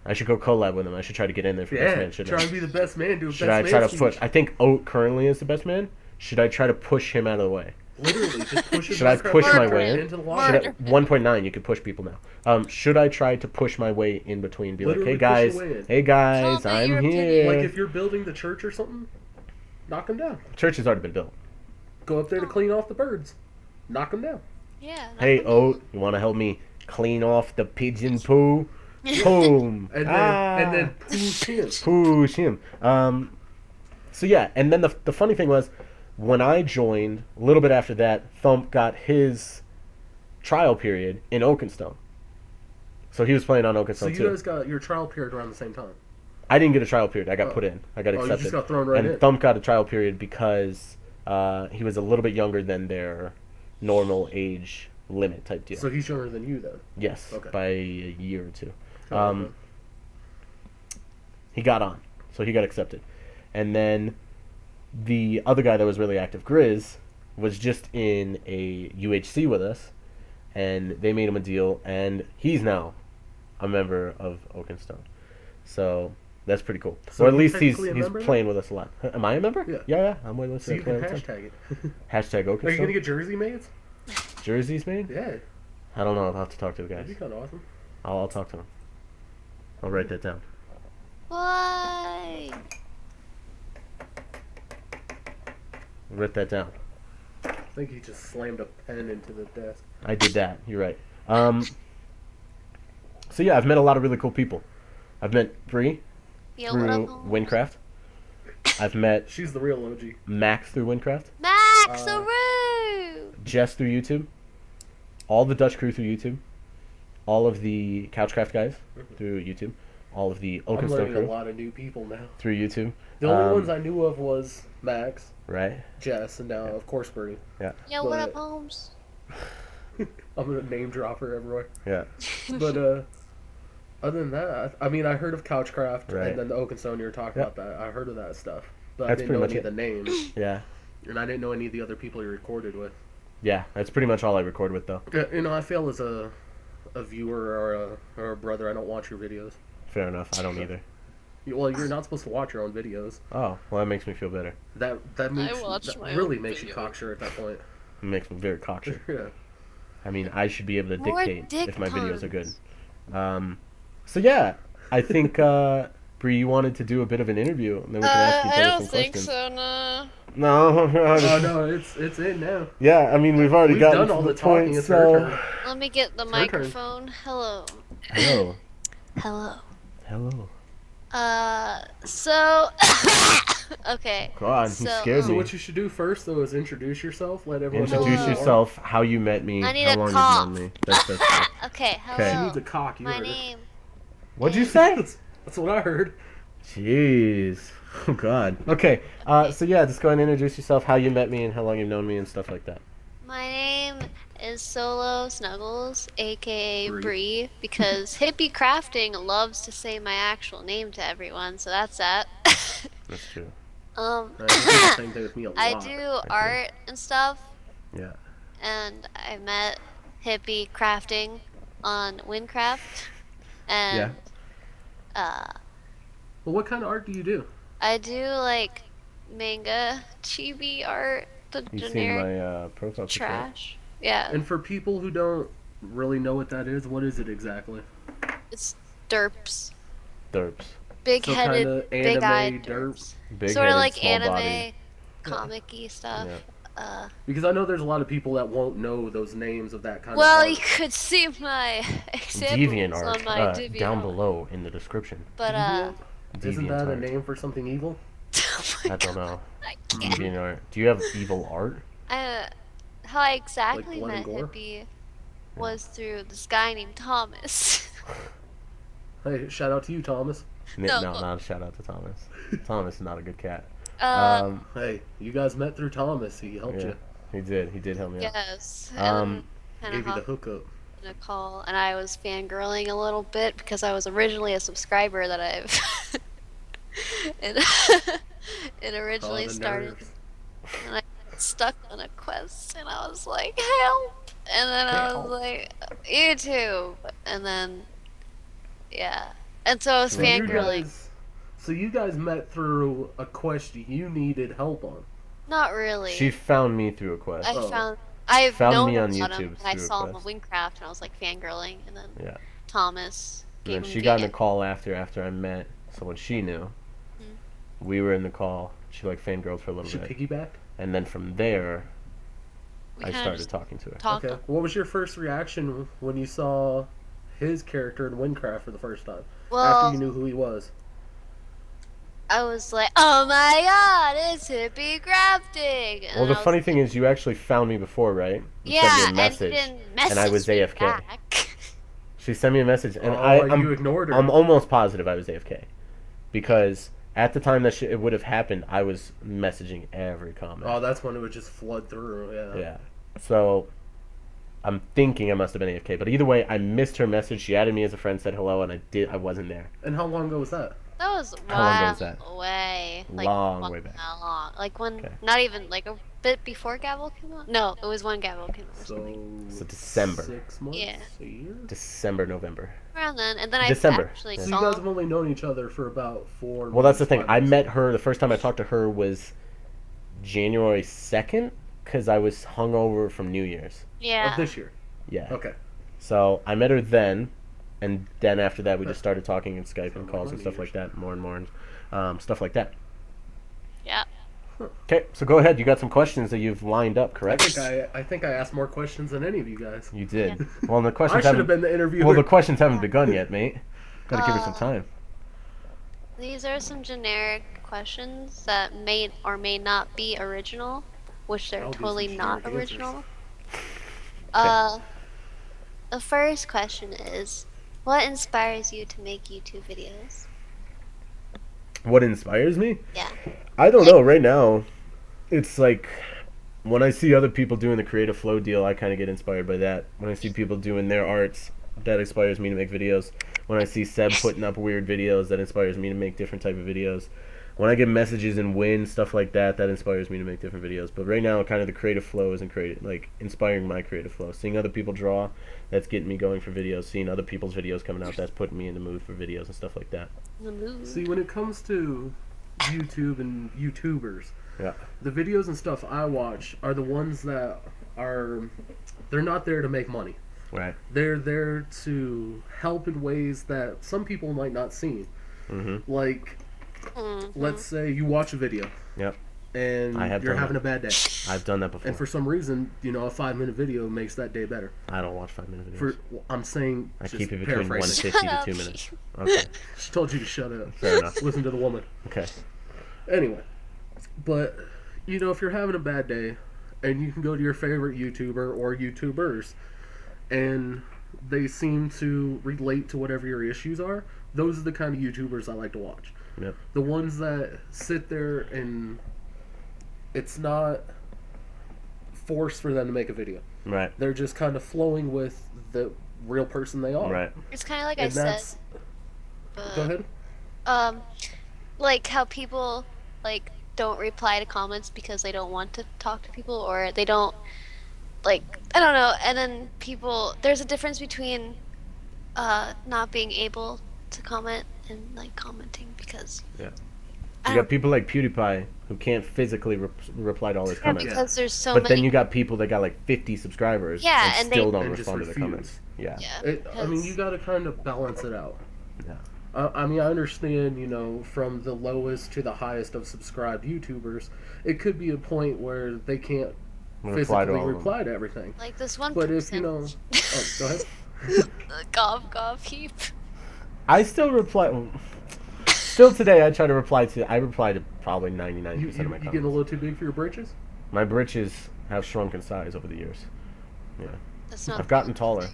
I should go collab with him. I should try to get in there for best yeah. man. Should Try I? and be the best man. Do a Should best I try man to push? speech. I think Oat currently is the best man. Should I try to push him out of the way? Literally, just push. his Should I Minecraft push my character way in? into the Should water? I, 1.9, you can push people now. Should I try to push my way in between? Be Literally like, hey push guys, your way in. hey guys, Tell me I'm your opinion. here. Like if you're building the church or something, knock them down. Church has already been built. Go up there to clean off the birds. Knock them down. Yeah. Hey not- Oat, you want to help me clean off the pigeon poo? Boom. And then push him. Push him. So yeah, and then the funny thing was, when I joined, a little bit after that, Thump got his trial period in Oakenstone. So he was playing on So Oakenstone you too. guys got your trial period around the same time. I didn't get a trial period. I got Oh. put in. I got Oh, you accepted. just got thrown right and in. Thump got a trial period because he was a little bit younger than their normal age limit type deal. So he's younger than you then. Yes, Okay. by a year or two. Okay. He got on, so he got accepted. And then the other guy that was really active, Grizz, was just in a UHC with us, and they made him a deal, and he's now a member of Oaken Stone. So That's pretty cool. So Or at you least he's technically a member playing with us a lot. Am I a member? Yeah. Yeah. I'm with us. So you can hashtag it. Hashtag Oaken Are you Stone. gonna get jersey made? Jerseys made? Yeah. I don't know. I'll have to talk to the That'd guys. be kind of awesome. I'll talk to them. I'll write that down. Why? Write that down. I think he just slammed a pen into the desk. I did that. You're right. So yeah, I've met a lot of really cool people. I've met Bree Yo, through what up, Holmes? Wynncraft. I've met She's the real OG. Max through Wynncraft. Max, so rude. Jess through YouTube. All the Dutch crew through YouTube. All of the Couchcraft guys through YouTube. All of the Oaken I'm Stone learning a crew lot of new people now. through YouTube. The only ones I knew of was Max, Right? Jess, and now, of course, Bernie. Yo, what up, Holmes? I'm gonna name drop her everywhere. Yeah. But other than that, I mean, I heard of Couchcraft Right. and then the Oaken Stone. You were talking Yep. about that. I heard of that stuff, but That's I didn't pretty know much any of it. the names, Yeah. and I didn't know any of the other people you recorded with. Yeah. That's pretty much all I record with, though. Yeah, you know, I feel as a viewer or a brother, I don't watch your videos. Fair enough. I don't either. Well, you're not supposed to watch your own videos. Oh, well, that makes me feel better. That makes watch that my really own makes you videos. cocksure at that point. It makes me very cocksure. Yeah. I mean, I should be able to More dictate dick if my videos are good. puns. So yeah, I think Bree, you wanted to do a bit of an interview, and then we can ask each I other don't some think questions. so, no. No. Oh no, it's in now. Yeah, I mean, we've already We've gotten done to all the the talking. point. It's her So, turn. Let me get the turn. microphone. Hello. hello, Hello. hello. So, okay. God, he So, scares So me. what you should do first though is introduce yourself. Let everyone know who Introduce you are. yourself, how you met me, I need how a long cough. you've known me. That's Okay, Okay. She hello. needs a cock. You My heard it. name. What'd you say? That's what I heard. Jeez. Oh God. Okay. So yeah, just go ahead and introduce yourself, how you met me, and how long you've known me, and stuff like that. My name is Solo Snuggles, aka Bree. Bree, because Hippie Crafting loves to say my actual name to everyone, so that's that. That's true. um, You do the same thing with me a lot. I do art and stuff, Yeah. and I met Hippie Crafting on Wynncraft, and Well, what kind of art do you do? I do like manga, chibi art, the You seen generic my profile picture? trash. Yeah, And for people who don't really know what that is, what is it exactly? it's derps, Derps. big-headed, kinda big-eyed anime derps. Big Sort of headed, like small anime, body. comic-y stuff. Yeah. Because I know there's a lot of people that won't know those names of that kind Well, of you art. could see my Deviant examples art on my Deviant down art. below in the description. But Isn't Deviant that a art. name for something evil? oh my I don't God, know. I can't. Deviant art. Do you have evil art? How I exactly blood and met gore? Hippie was through this guy named Thomas. Hey, shout out to you, Thomas. No. No, not a shout out to Thomas. Thomas is not a good cat. Hey, you guys met through Thomas. He helped Yeah, you. he did. He did help me out. yes. Um, And Gave you the hopped hookup. in a call, and I was fangirling a little bit because I was originally a subscriber that I've and, and originally Oh, the started. nerves. And I got stuck on a quest, and I was like, help! And then I was like, YouTube! And then, yeah. And so I was So you fangirling. guys met through a quest you needed help on. Not really. She found me through a quest. I've Found known me on about YouTube him, and I through a saw him quest. on Wynncraft, and I was like fangirling, and then Yeah. Thomas And gave then him she the got in a game. call after I met someone she knew. We were in the call. She like fangirled for a little She bit. piggybacked. And then from there, We I kinda started just talking to her. talked. Okay. What was your first reaction when you saw his character in Wynncraft for the first time? Well, After you knew who he was. I was like, oh my god, it's Hippie Crafting! And Well, the I was funny like, thing is, you actually found me before, right? You yeah, sent me a message, and he didn't message and I was me AFK. back. She sent me a message, and And you ignored her. I'm almost positive I was AFK, because at the time that it would have happened, I was messaging every comment. Oh, that's when it would just flood through. Yeah. Yeah. So I'm thinking I must have been AFK, but either way, I missed her message. She added me as a friend, said hello, and I wasn't there. And how long ago was that? That was a How long ago while was that? away. Like, Long way back. How long? Like when, Okay. not even like a bit before Gavel came out. No, it was when Gavel came out or something. So December. 6 months, Yeah. a year. December, November. Around then, and then December. I actually Yeah. So you saw guys him. have only known each other for about 4. Well, that's the months, thing. 5 I months. met her. The first time I talked to her was January 2nd because I was hungover from New Year's. Yeah. Of this year. Yeah. Okay. So I met her then, and then after that we just started talking and Skype So and calls and New stuff Year's. like that, more and more, and stuff like that. Yeah. Okay, so go ahead. You got some questions that you've lined up, I correct? think I asked more questions than any of you guys. You did. Yeah. Well, the I questions should have haven't. been the interviewer. Well, the questions haven't begun yet, mate. Gotta give her some Uh, time. These are some generic questions that may or may not be original, which they're I'll give totally some not generic answers. original. Uh, the first question is, what inspires you to make YouTube videos? What inspires me? Yeah. I don't know. Right now, it's like when I see other people doing the creative flow deal, I kind of get inspired by that. When I see people doing their arts, that inspires me to make videos. When I see Seb putting up weird videos, that inspires me to make different type of videos. When I get messages and win stuff like that, that inspires me to make different videos. But right now, kind of the creative flow isn't inspiring my creative flow. Seeing other people draw, that's getting me going for videos. Seeing other people's videos coming out, that's putting me in the mood for videos and stuff like that. The mood. See, when it comes to YouTube and YouTubers, Yeah. the videos and stuff I watch are the ones that they're not there to make money. Right. They're there to help in ways that some people might not see. Mm-hmm. Like, let's say you watch a video. Yep. And I have you're done having that. a bad day. I've done that before. And for some reason, a 5-minute video makes that day better. I don't watch 5-minute videos. I'm saying, I just keep it between paraphrasing. 150 to 2 minutes. Okay. She told you to shut up. Fair enough. Listen to the woman. Okay. Anyway, but if you're having a bad day, and you can go to your favorite YouTuber or YouTubers, and they seem to relate to whatever your issues are, those are the kind of YouTubers I like to watch. Yep. The ones that sit there and it's not forced for them to make a video. Right. They're just kind of flowing with the real person they are. Right. It's kind of like I And said. that's. Go ahead. Like how people don't reply to comments because they don't want to talk to people, or they don't I don't know. And then there's a difference between not being able to comment and commenting because Yeah. I You don't- got people like PewDiePie who can't physically reply to all his yeah, comments. because there's so But many. then you got people that got 50 subscribers Yeah, and and still they- don't And just respond to the refuse. comments. Yeah. Yeah, I mean, because- you got to kind of balance it out. Yeah. I mean, I understand, from the lowest to the highest of subscribed YouTubers, it could be a point where they can't Reply to physically all of them. reply to everything. Like this one But if person. oh, go ahead. Gob heap. I still reply. Still today, I reply to probably 99% You of my getting a comments. little too big for your britches? My britches have shrunk in size over the years. Yeah. That's not. I've gotten taller.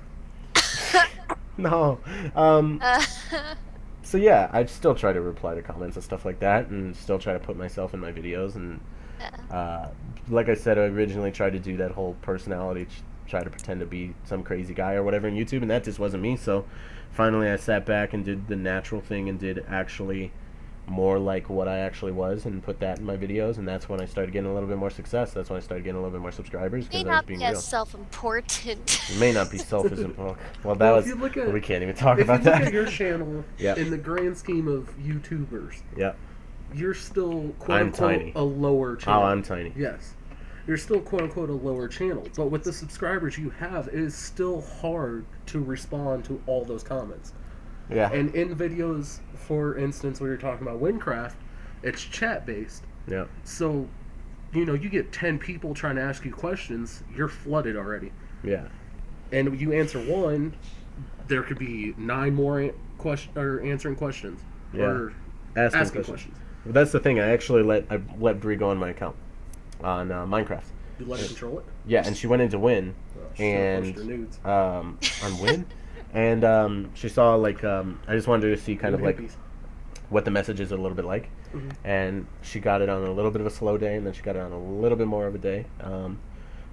No. So yeah, I still try to reply to comments and stuff like that, and still try to put myself in my videos. And like I said, I originally tried to do that whole personality, try to pretend to be some crazy guy or whatever in YouTube, and that just wasn't me. So finally, I sat back and did the natural thing and did actually more like what I actually was, and put that in my videos. And that's when I started getting a little bit more success. That's when I started getting a little bit more subscribers May because I was not being be real. as self-important. It may not be selfish and well, that Well, was. if you look at- We can't even talk If you about look that. at your channel, Yep. in the grand scheme of YouTubers, Yeah. you're still quote I'm unquote tiny. a lower channel. Oh, I'm tiny. Yes. You're still quote unquote a lower channel, but with the subscribers you have, it is still hard to respond to all those comments. Yeah. And in videos, for instance, when you're talking about Wynncraft, it's chat based. Yeah. So, you get 10 people trying to ask you questions, you're flooded already. Yeah. And you answer one, there could be 9 more answering questions. Yeah. Or Asking asking questions. questions. But that's the thing. I let Brie go on my account on Minecraft. You let her control it? Yeah, and she went into Win, She's gonna post and her nudes. on Win, and she saw I just wanted to see kind of like Hippies. what the message is a little bit like, Mhm. and she got it on a little bit of a slow day, and then she got it on a little bit more of a day.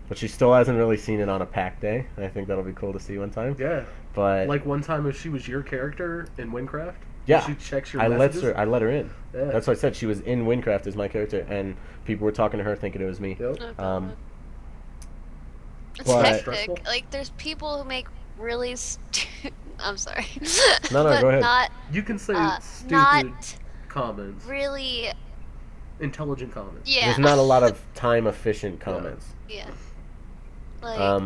But she still hasn't really seen it on a packed day. I think that'll be cool to see one time. Yeah. But Like one time if she was your character in Wynncraft, Yeah, She checks your I messages. I let her in. Yeah. That's what I said. She was in Wynncraft as my character, and people were talking to her thinking it was me. Yep. Oh, God. It's but- hectic. Stressful? Like, there's people who make really I'm sorry. No, but go ahead. not You can say stupid not comments, really. intelligent comments. Yeah. There's not a lot of time efficient comments. Yeah. Like,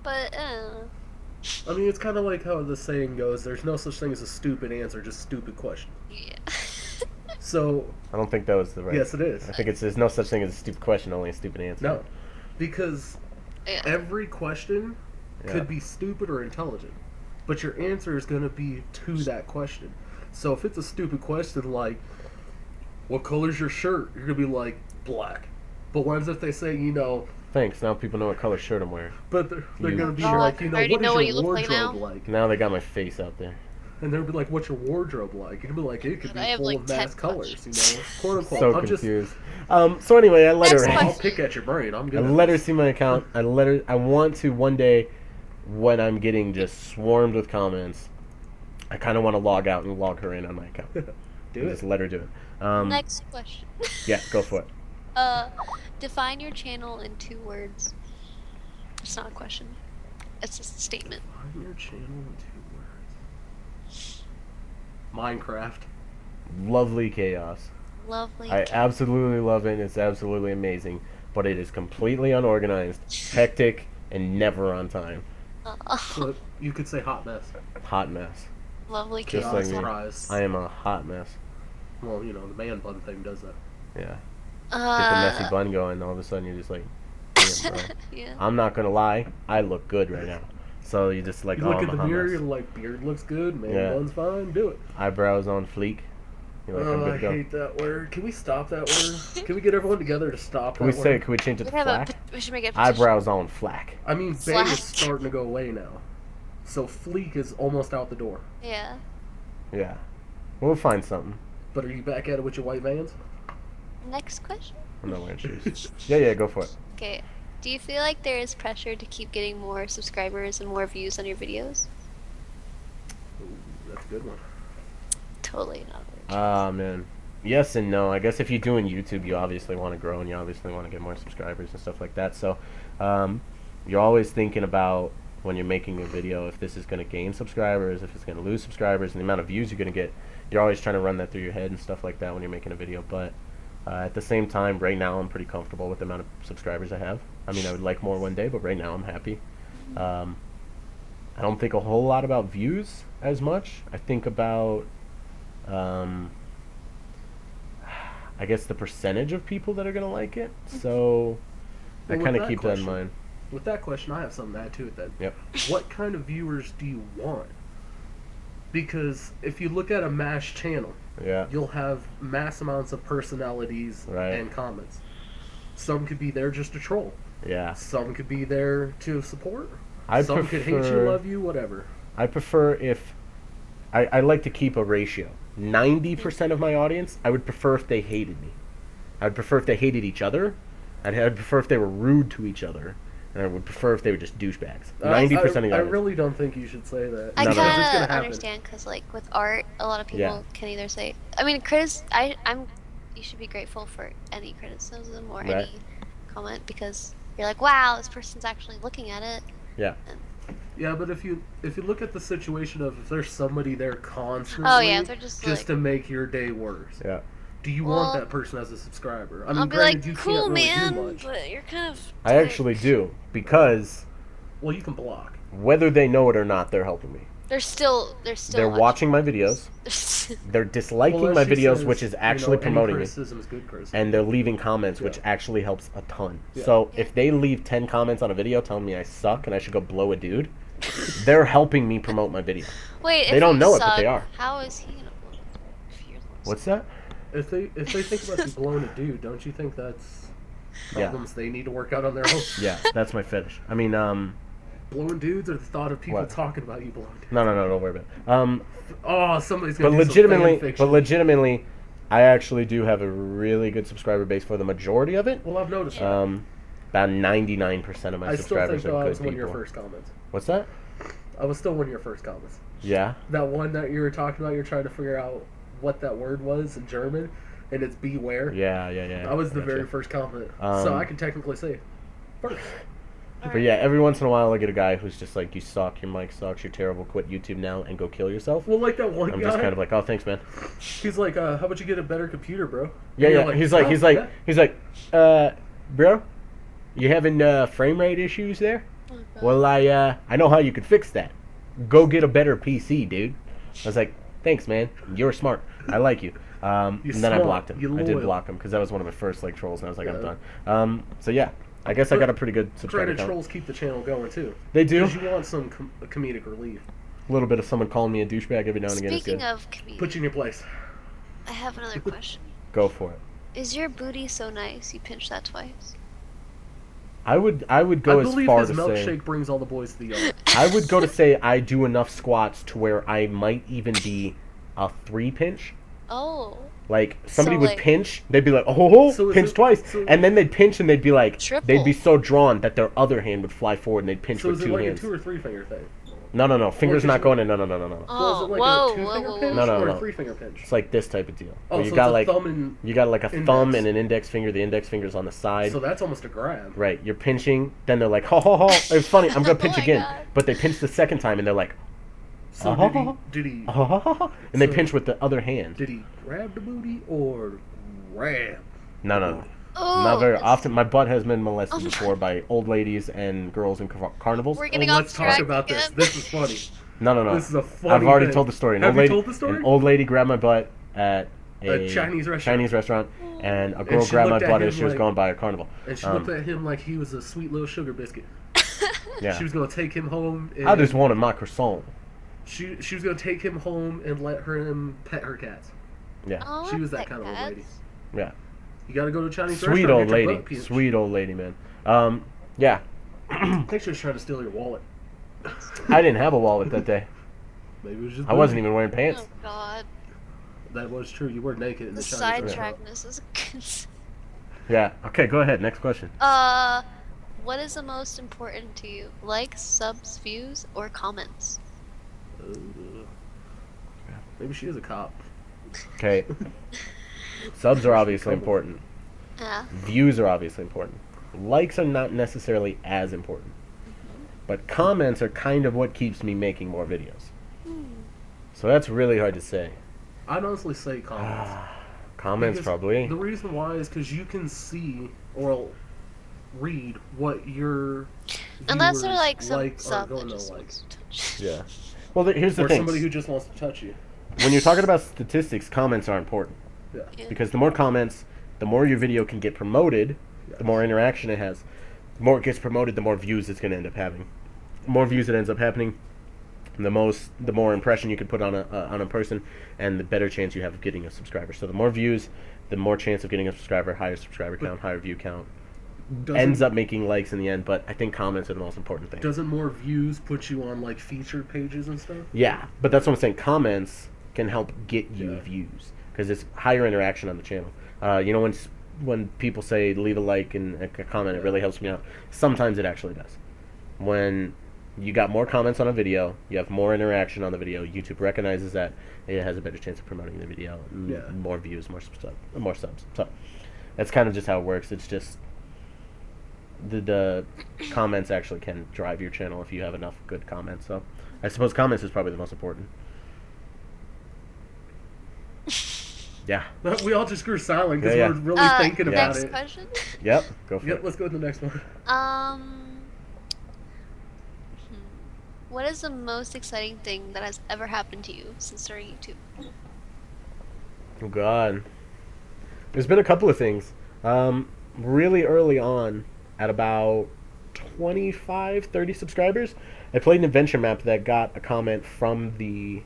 but I mean, it's kind of like how the saying goes: "There's no such thing as a stupid answer, just stupid question." yeah. So I don't think that was the right. yes, it is. I think there's no such thing as a stupid question, only a stupid answer. No, because Yeah. every question Yeah. could be stupid or intelligent, but your answer is going to be to that question. So if it's a stupid question like, "What color's your shirt?" You're going to be like, "Black." But what if they say, Thanks. Now people know what color shirt I'm wearing. but they're You- going to be God, like, I already what is know what your you look like wardrobe now. like? Now they got my face out there. And they'll be like, "What's your wardrobe like?" And you'll be like, "It could God, I be have, full like, of 10 mass colors, quote unquote." So I'm confused. So anyway, I let Next her in. question. I'll pick at your brain. I'm I good. let her see my account. I want to one day, when I'm getting just swarmed with comments, I kind of want to log out and log her in on my account. Do And it. just let her do it. Next question. Yeah, go for it. Define your channel in 2 words. It's not a question. It's just a statement. Find your channel in 2 words. Minecraft. Lovely chaos. Lovely. I absolutely love it. It's absolutely amazing, but it is completely unorganized, hectic, and never on time. So you could say hot mess. Hot mess. Lovely Just chaos. like me. Surprise. I am a hot mess. Well, the man bun thing does that. Yeah. Get the messy bun going, all of a sudden you're just like, damn, bro. Yeah. I'm not gonna lie, I look good right now. So you just like, You oh, look I'm at a the hot mirror, mess. you're like, beard looks good, man Yeah. bun's fine, do it. Eyebrows on fleek. You're like, I'm Oh, good I to go. hate that word. Can we stop that word? Can we get everyone together to stop Can we that say? word? Can we change it We to have flack? we should make it. a petition. Eyebrows on flack. I mean, Bay Slack. is starting to go away now. So fleek is almost out the door. Yeah. Yeah. We'll find something. But are you back at it with your white vans? Next question. I'm not wearing shoes. Yeah, go for it. Okay. Do you feel like there is pressure to keep getting more subscribers and more views on your videos? Ooh, that's a good one. Totally not. Ah, man. Yes and no. I guess if you're doing YouTube, you obviously want to grow and you obviously want to get more subscribers and stuff like that. So, you're always thinking about when you're making a video if this is going to gain subscribers, if it's going to lose subscribers, and the amount of views you're going to get. You're always trying to run that through your head and stuff like that when you're making a video. But at the same time, right now I'm pretty comfortable with the amount of subscribers I have. I mean, I would like more one day, but right now I'm happy. I don't think a whole lot about views as much. I think about I guess the percentage of people that are gonna like it. So I Well, with kind of that keep that in question- mind. With that question, I have something to add to it then. Yep. What kind of viewers do you want? Because if you look at a MASH channel, Yeah. you'll have mass amounts of personalities Right. and comments. Some could be there just to troll. Yeah. Some could be there to support. I Some could hate you, prefer- love you, whatever. I prefer if I like to keep a ratio. 90% of my audience, I would prefer if they hated me. I would prefer if they hated each other. I'd prefer if they were rude to each other. And I would prefer if they were just douchebags. 90% of the I audience. really don't think you should say that. I No, no, no. kind It's gonna of happen. understand because, like, with art, a lot of people Yeah. can either say, I mean, I'm. You should be grateful for any criticism or Right. any comment because you're like, wow, this person's actually looking at it. Yeah. Yeah, but if you look at the situation of if there's somebody there constantly Oh yeah, they're just like, to make your day worse, Yeah. do you Well, want that person as a subscriber? I mean, I'll be granted, like, you cool, can't really man, do much. but you're kind of. I actually do because Well, you can block. whether they know it or not, they're helping me. They're still. They're watching my videos. They're disliking Well, as my she videos, says, which is actually any promoting me. criticism is good criticism. And they're leaving comments, which Yeah. actually helps a ton. Yeah. So Yeah. if they leave 10 comments on a video telling me I suck and I should go blow a dude, they're helping me promote my video. Wait, They if don't you know it, but suck, they are. How is he gonna blow it if you're the one What's that? If they think about you blowing a dude, don't you think that's Yeah. problems they need to work out on their own? Yeah, that's my fetish. I mean, Blowing dudes or the thought of people What? talking about you blowing dudes? no, don't worry about it. Oh, somebody's But gonna do legitimately, some fan fiction. I actually do have a really good subscriber base for the majority of it. Well, I've noticed that. About 99% of my I still think subscribers though I are was good one of your people. first comments. What's that? I was still one of your first comments. Yeah. That one that you were talking about, you're trying to figure out what that word was in German, and it's beware. Yeah. I was the Gotcha. very first comment. So I can technically say first. But yeah, every once in a while I get a guy who's just like, you suck, your mic sucks, you're terrible, quit YouTube now and go kill yourself. Well, like that one I'm guy. just kind of like, oh, thanks, man. He's like, how about you get a better computer, bro? Yeah, And yeah. you're He's "Oh, like, bro, you having frame rate issues there? Oh, God. Well, I know how you could fix that. Go get a better PC, dude. I was like, thanks, man. You're smart. I like you. And then I smart. blocked him. You I did loyal. block him because that was one of my first like trolls, and I was like, I'm Yeah. done. So yeah, I guess I got a pretty good subscriber Granted, count. trolls keep the channel going too. They do. Because you want some comedic relief. A little bit of someone calling me a douchebag every now and again is Speaking good. of comedian, Put you in your place. I have another question. Go for it. Is your booty so nice you pinched that twice? I would I go as believe far his to milkshake say brings all the boys to the yard. I would go to say I do enough squats to where I might even be a 3 pinch. Oh. Like somebody So, would like- pinch, they'd be like, "Oh, So is pinch it- twice," so- and then they'd pinch and they'd be like, Triple. they'd be so drawn that their other hand would fly forward and they'd pinch So with is it 2 like hands. a 2 or 3 finger thing? No, fingers did not you- going in. No. Oh, Well, is it like whoa, a 2 whoa, finger whoa, pinch No, or no. a 3 finger pinch? It's like this type of deal. Oh, where so you got it's a like thumb and you got like a index. thumb and an index finger. The index finger's on the side. so that's almost a grab. Right, you're pinching. Then they're like, "Ho ho ho!" It's funny. I'm gonna Oh pinch my again, God. but they pinch the second time and they're like, So Oh. did he "Ho ho ho ho," and they So- pinch with the other hand. did he grab the booty or grab? No. Oh, Not very that's- often. My butt has been molested Oh my- before by old ladies and girls in carnivals. We're Oh, getting off let's track talk about this. again. This is funny. No. This is a funny I've already thing. told the story. Have you told the story? An old lady grabbed my butt at A Chinese restaurant. and a girl she grabbed my looked at butt him as she was like- going by a carnival. And she looked at him like he was a sweet little sugar biscuit. Yeah. She was gonna take him home. And I just wanted my croissant. She was gonna take him home and let him pet her cats. Yeah. Oh, She was that pet kind of old cats. lady. Yeah. You gotta go to a Chinese Sweet restaurant. old and get your lady. butt pinched. Sweet old lady, man. Yeah. I think she was trying to steal your wallet. I didn't have a wallet that day. Maybe it was just. I wasn't booty. even wearing pants. Oh God, That was true. You were naked in the the Chinese restaurant. sidetrackness is. Yeah. Okay, go ahead. Next question. What is the most important to you? Likes, subs, views, or comments? Maybe she is a cop. Okay. Subs are obviously important. Yeah. Views are obviously important. Likes are not necessarily as important. But comments are kind of what keeps me making more videos. So that's really hard to say. I'd honestly say comments. Comments Because probably. The reason why is because you can see or read what your Unless viewers they're like some like or sub that going to just like. wants to touch. Yeah. Well, here's the Or thing. somebody who just wants to touch you. When you're talking about statistics, comments are important. Yeah. Yeah. Because the more comments, the more your video can get promoted, the more interaction it has. The more it gets promoted, the more views it's going to end up having. The more views it ends up happening, the more impression you can put on a person, and the better chance you have of getting a subscriber. So the more views, the more chance of getting a subscriber, higher subscriber count, higher view count. Ends up making likes in the end, but I think comments are the most important thing. Doesn't more views put you on like featured pages and stuff? Yeah, but that's what I'm saying. Comments can help get you Yeah. views because it's higher interaction on the channel. When people say leave a like and a comment, it really helps me out. Sometimes it actually does. When you got more comments on a video, you have more interaction on the video. YouTube recognizes that it has a better chance of promoting the video. Yeah. More views, more subs. So that's kind of just how it works. It's just the comments actually can drive your channel if you have enough good comments. So I suppose comments is probably the most important. Yeah. We all just grew silent because Yeah. we're really thinking about Next it. question. Yep. Go for Yep, it. let's go to the next one. What is the most exciting thing that has ever happened to you since starting YouTube? Oh God. There's been a couple of things. Really early on, at about 25, 30 subscribers, I played an adventure map that got a comment from the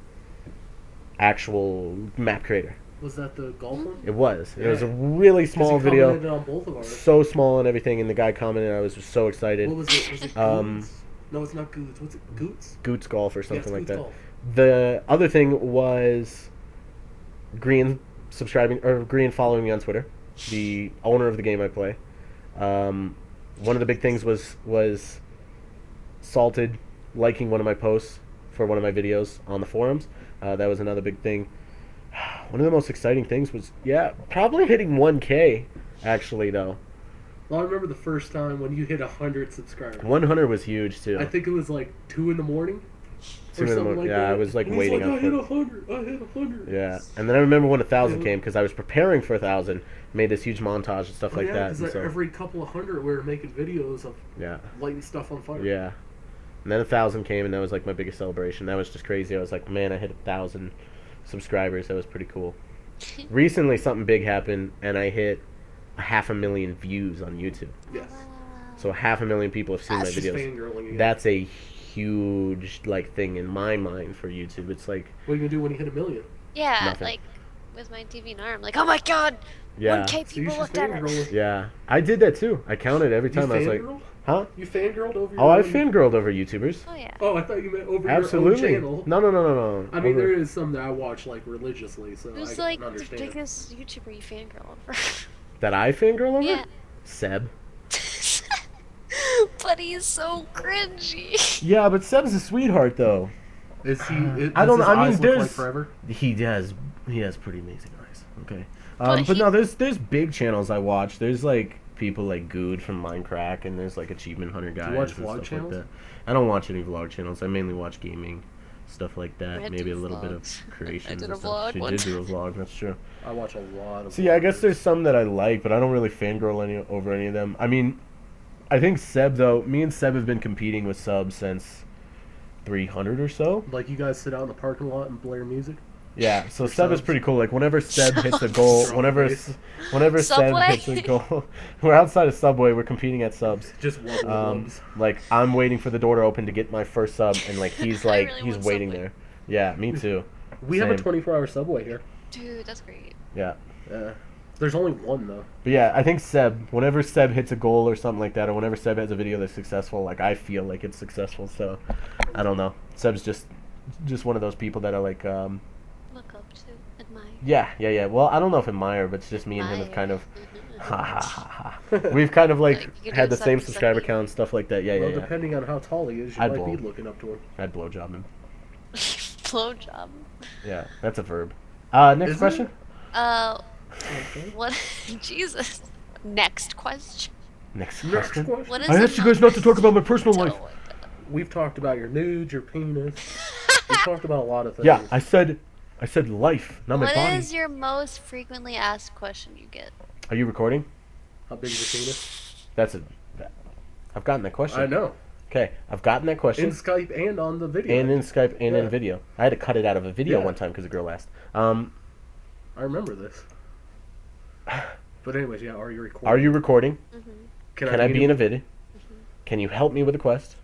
actual map creator. Was that the golf one? It was. It was a Yeah. really 'Cause small he video. commented on both of ours. So small and everything, and the guy commented, and I was just so excited. What was it? Was it Um, Goots? No, it's not Goots. What's it? Goots? Goots Golf or something Yeah, like it's that. Goots Golf. The other thing was Green following me on Twitter, the owner of the game I play. One of the big things was Salted liking one of my posts for one of my videos on the forums. That was another big thing. One of the most exciting things was, probably hitting 1K, actually, though. Well, I remember the first time when you hit 100 subscribers. 100 was huge, too. I think it was like 2 in the morning. 2 in the morning. Like I was like waiting up. I hit 100. I hit 100. Yeah, and then I remember when 1,000 came because I was preparing for 1,000. Made this huge montage and stuff like that. Because every couple of hundred we were making videos of lighting stuff on fire. Yeah, and then 1,000 came, and that was like my biggest celebration. That was just crazy. I was like, man, I hit 1,000 subscribers. That was pretty cool. Recently, something big happened, and I hit 500,000 views on YouTube. Yes. So 500,000 people have seen my Just videos. fangirling again. That's a huge thing in my mind for YouTube. It's like, what are you gonna do when you hit 1 million? Yeah, Nothing. like with my DeviantArt, I'm like, oh my god, yeah, 1K So you people should looked at it. fangirl. yeah. I did that too. I counted every time. I was like, fangirled? huh? You fangirled over your Oh, I own... fangirled over YouTubers. Oh yeah. Oh, I thought you meant over Absolutely. your own channel. No. I mean, Over- there is some that I watch like religiously, so I Who's can like the understand. biggest YouTuber you fangirl over? That I fangirl over? Yeah. Seb. But he's so cringy. Yeah, but Seb's a sweetheart though. Is he? I don't. Does his I mean, eyes look there's like forever. he has pretty amazing eyes. Okay. But But no, there's big channels I watch. There's like people like Good from Minecraft, and there's like Achievement Hunter guys. watch and vlog stuff channels? Like that. I don't watch any vlog channels. I mainly watch gaming, stuff like that. I Maybe a do little bit of vlogs. creation. I did and a stuff. vlog She one did do a vlog. That's true. I watch a lot of. So yeah, I guess vloggers. there's some that I like, but I don't really fangirl over any of them. I mean, I think Seb though. Me and Seb have been competing with subs since 300 or so. Like you guys sit out in the parking lot and blare music. Yeah, so For Seb is subs. pretty cool. Like whenever Seb hits a goal, Strong whenever face. Seb Subway? hits a goal, we're outside of Subway. We're competing at subs. Just wubs. Like I'm waiting for the door to open to get my first sub, and like he's I like really he's want waiting Subway. there. Yeah, me too. We have a same. 24-hour Subway here. Dude, that's great. Yeah, There's only one though. but yeah, I think Seb. Whenever Seb hits a goal or something like that, or whenever Seb has a video that's successful, like I feel like it's successful. So I don't know. Seb's just one of those people that I like. Look up to, admire. Yeah. Well, I don't know if admire, but it's just me and him have kind of. Admire. We've kind of like Like, you had do the same something subscriber sucky. count and stuff like that. Yeah. Well, depending on how tall he is, you I'd might be blow. looking up to him. I'd blowjob him. Blowjob. Yeah, that's a verb. Next Is it? question. Okay. What? Jesus. Next question. Next Next question. question. What is I the asked you guys not to talk about my personal most- life. We've talked about your nudes, your penis. We've talked about a lot of things. Yeah, I said life, not my What body. is your most frequently asked question you get? Are you recording? How big is your penis? That's it. I've gotten that question. I know. Okay, I've gotten that question. In Skype and on the video. And in Skype and in Yeah. video. I had to cut it out of a video Yeah. one time because a girl asked. I remember this. But anyways, yeah, are you recording? Are you recording? Mm-hmm. Can I be in a video? Can you help me with a quest?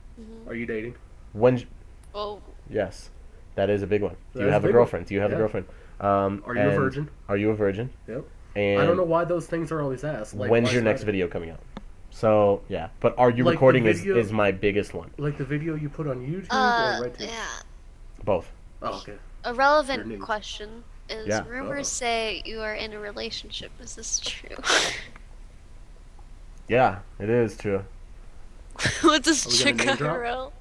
Are you dating? When? Oh, Yes, that is a big one. Do That you is have a a big one. girlfriend? Do you have a Yeah. girlfriend? Are you a and virgin? Are you a virgin? Yep. And I don't know why those things are always asked. Like, when's why your is next that- video coming out? So yeah, but are you Like the recording video- is my biggest one. Like the video you put on YouTube or right to? yeah. Both. Oh, okay. A Your relevant news. question is: Yeah. rumors say you are in a relationship. Is this true? Yeah, it is true. With this Are we gonna chick name drop? IRL?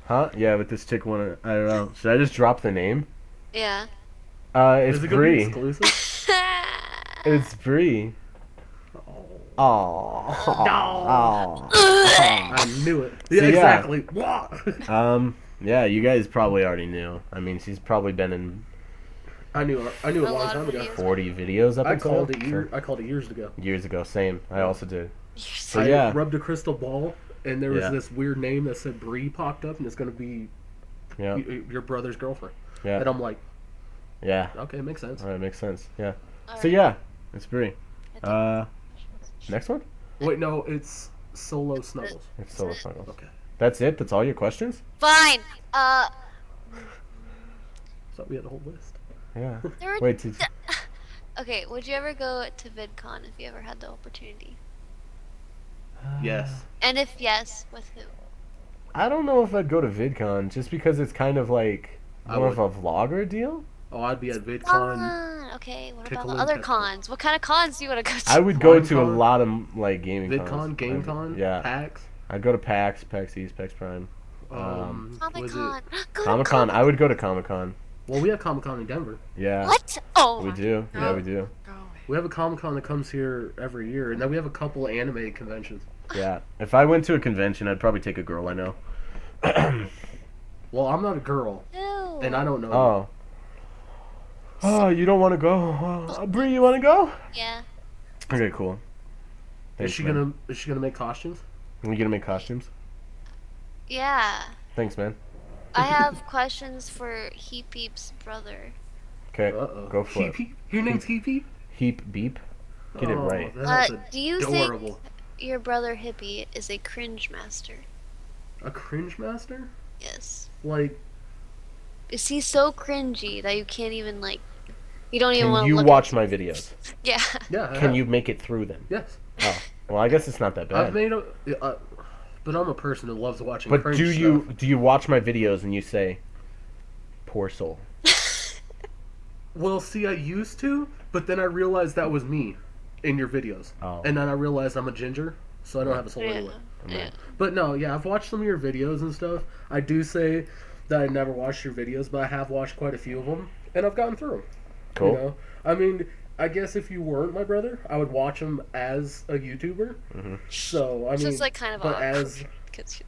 Huh? Yeah, but this chick wanna. I don't know. Should I just drop the name? Yeah. It's Is it gonna be Bree. exclusive? It's Bree. Oh. Oh. I knew it. Yeah, So, yeah. exactly. What? Yeah, you guys probably already knew. I mean, she's probably been in I knew a A long lot time of ago. videos. 40 videos up I until called it so- I called it years ago. years ago. Same. I also did. So I yeah. rubbed a crystal ball, and there was Yeah. this weird name that said Bree popped up, and it's gonna be Yeah. your brother's girlfriend. Yeah. And I'm like, Yeah. okay, makes sense. All right, makes sense. Yeah. So Alright. yeah, it's Bree. I Next one. Wait, no, it's Solo Snuggles. It's Solo Snuggles. Okay. That's it. That's all your questions. Fine. So we had a whole list. Yeah. There were Wait. Did, Okay, would you ever go to VidCon if you ever had the opportunity? Yes. And if yes, with who? I don't know if I'd go to VidCon just because it's kind of like I more of a vlogger deal. Oh, I'd be at VidCon. Fun. Okay, what about the Tickling other Testicle. cons? What kind of cons do you want to go to? I would go Con to a Con? lot of like gaming VidCon, cons. GameCon, Yeah. PAX. I'd go to PAX, PAX East, PAX Prime. Comic Was it? Con. Go to Comic Con. I would go to Comic Con. Well, we have Comic Con in Denver. Yeah. What? Oh, We my- do. Yeah, No. we do. Go away. We have a Comic Con that comes here every year, and then we have a couple anime conventions. Yeah. If I went to a convention, I'd probably take a girl I know. Well, I'm not a girl, Ew. and I don't know. Oh. Oh, you don't want to go? Bree, you want to go? Yeah. Okay, cool. Is Thanks, she man. gonna make costumes? Are we gonna make costumes? Yeah. Thanks, man. I have questions for Hippie's brother. Okay, Uh-oh. go for it. Hippie? Your name's Hippie? Heap beep. Get it right. That's Do you think adorable. your brother Hippie is a cringe master? A cringe master? Yes. Like, Is he so cringy that you can't even like? You don't even Can want to you look watch at my videos? Yeah. yeah. I Can have. you make it through them? Yes. Oh, well, I guess it's not that I've bad. made a. But I'm a person who loves watching But cringe do you watch my videos and you say, "Poor soul"? Well, see, I used to, but then I realized that was me in your videos. Oh. And then I realized I'm a ginger, so I don't have a soul Yeah. anyway. Yeah. But no, yeah, I've watched some of your videos and stuff. I do say that I never watched your videos, but I have watched quite a few of them, and I've gotten through them. Cool. You know? I mean, I guess if you weren't my brother, I would watch him as a YouTuber. Mm-hmm. So, I It's mean, just like kind of but awkward. as... 'cause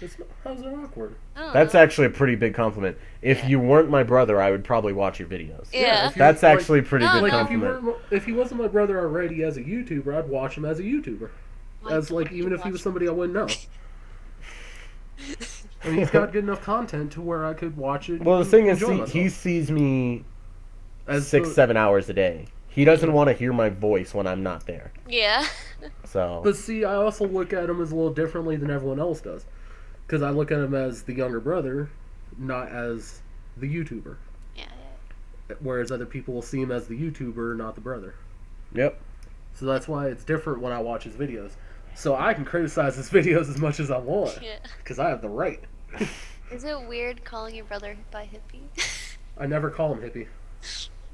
It's not, how's it awkward? I don't That's know. actually a pretty big compliment. If Yeah. you weren't my brother, I would probably watch your videos. Yeah. if you- That's like- actually a pretty No, good no. Like, compliment. if he wasn't my brother already as a YouTuber, I'd watch him as a YouTuber. Why As, like, can't even you if he was watch- somebody I wouldn't know. I mean, he's got good enough content to where I could watch it. Well, the and thing is, enjoy he myself. sees me As 6-7 hours a day. He doesn't want to hear my voice when I'm not there. Yeah. So But see, I also look at him as a little differently than everyone else does. Because I look at him as the younger brother, not as the YouTuber. Yeah. Whereas other people will see him as the YouTuber, not the brother. yep. So that's why it's different when I watch his videos. So I can criticize his videos as much as I want. Yeah. Because I have the right. Is it weird calling your brother by Hippie? I never call him Hippie.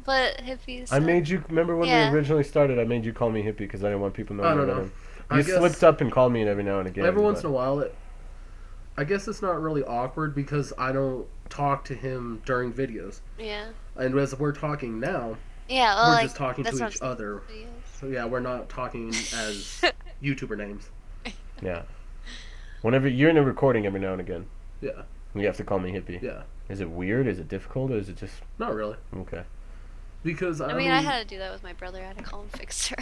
But Hippie's. I made you remember when Yeah. we originally started. I made you call me hippie because I didn't want people knowing. I don't my know. name. I You guess slipped up and called me every now and again. every once but- in a while, I guess it's not really awkward because I don't talk to him during videos. Yeah. And as we're talking now, Yeah. Well, we're like, just talking that's to what each I'm other. saying. So yeah, we're not talking as YouTuber names. Yeah. Whenever you're in a recording every now and again, Yeah, you have to call me hippie. yeah. Is it weird? Is it difficult? Or is it just Not really. okay? Because I mean, I had to do that with my brother. I had to call him Fixer.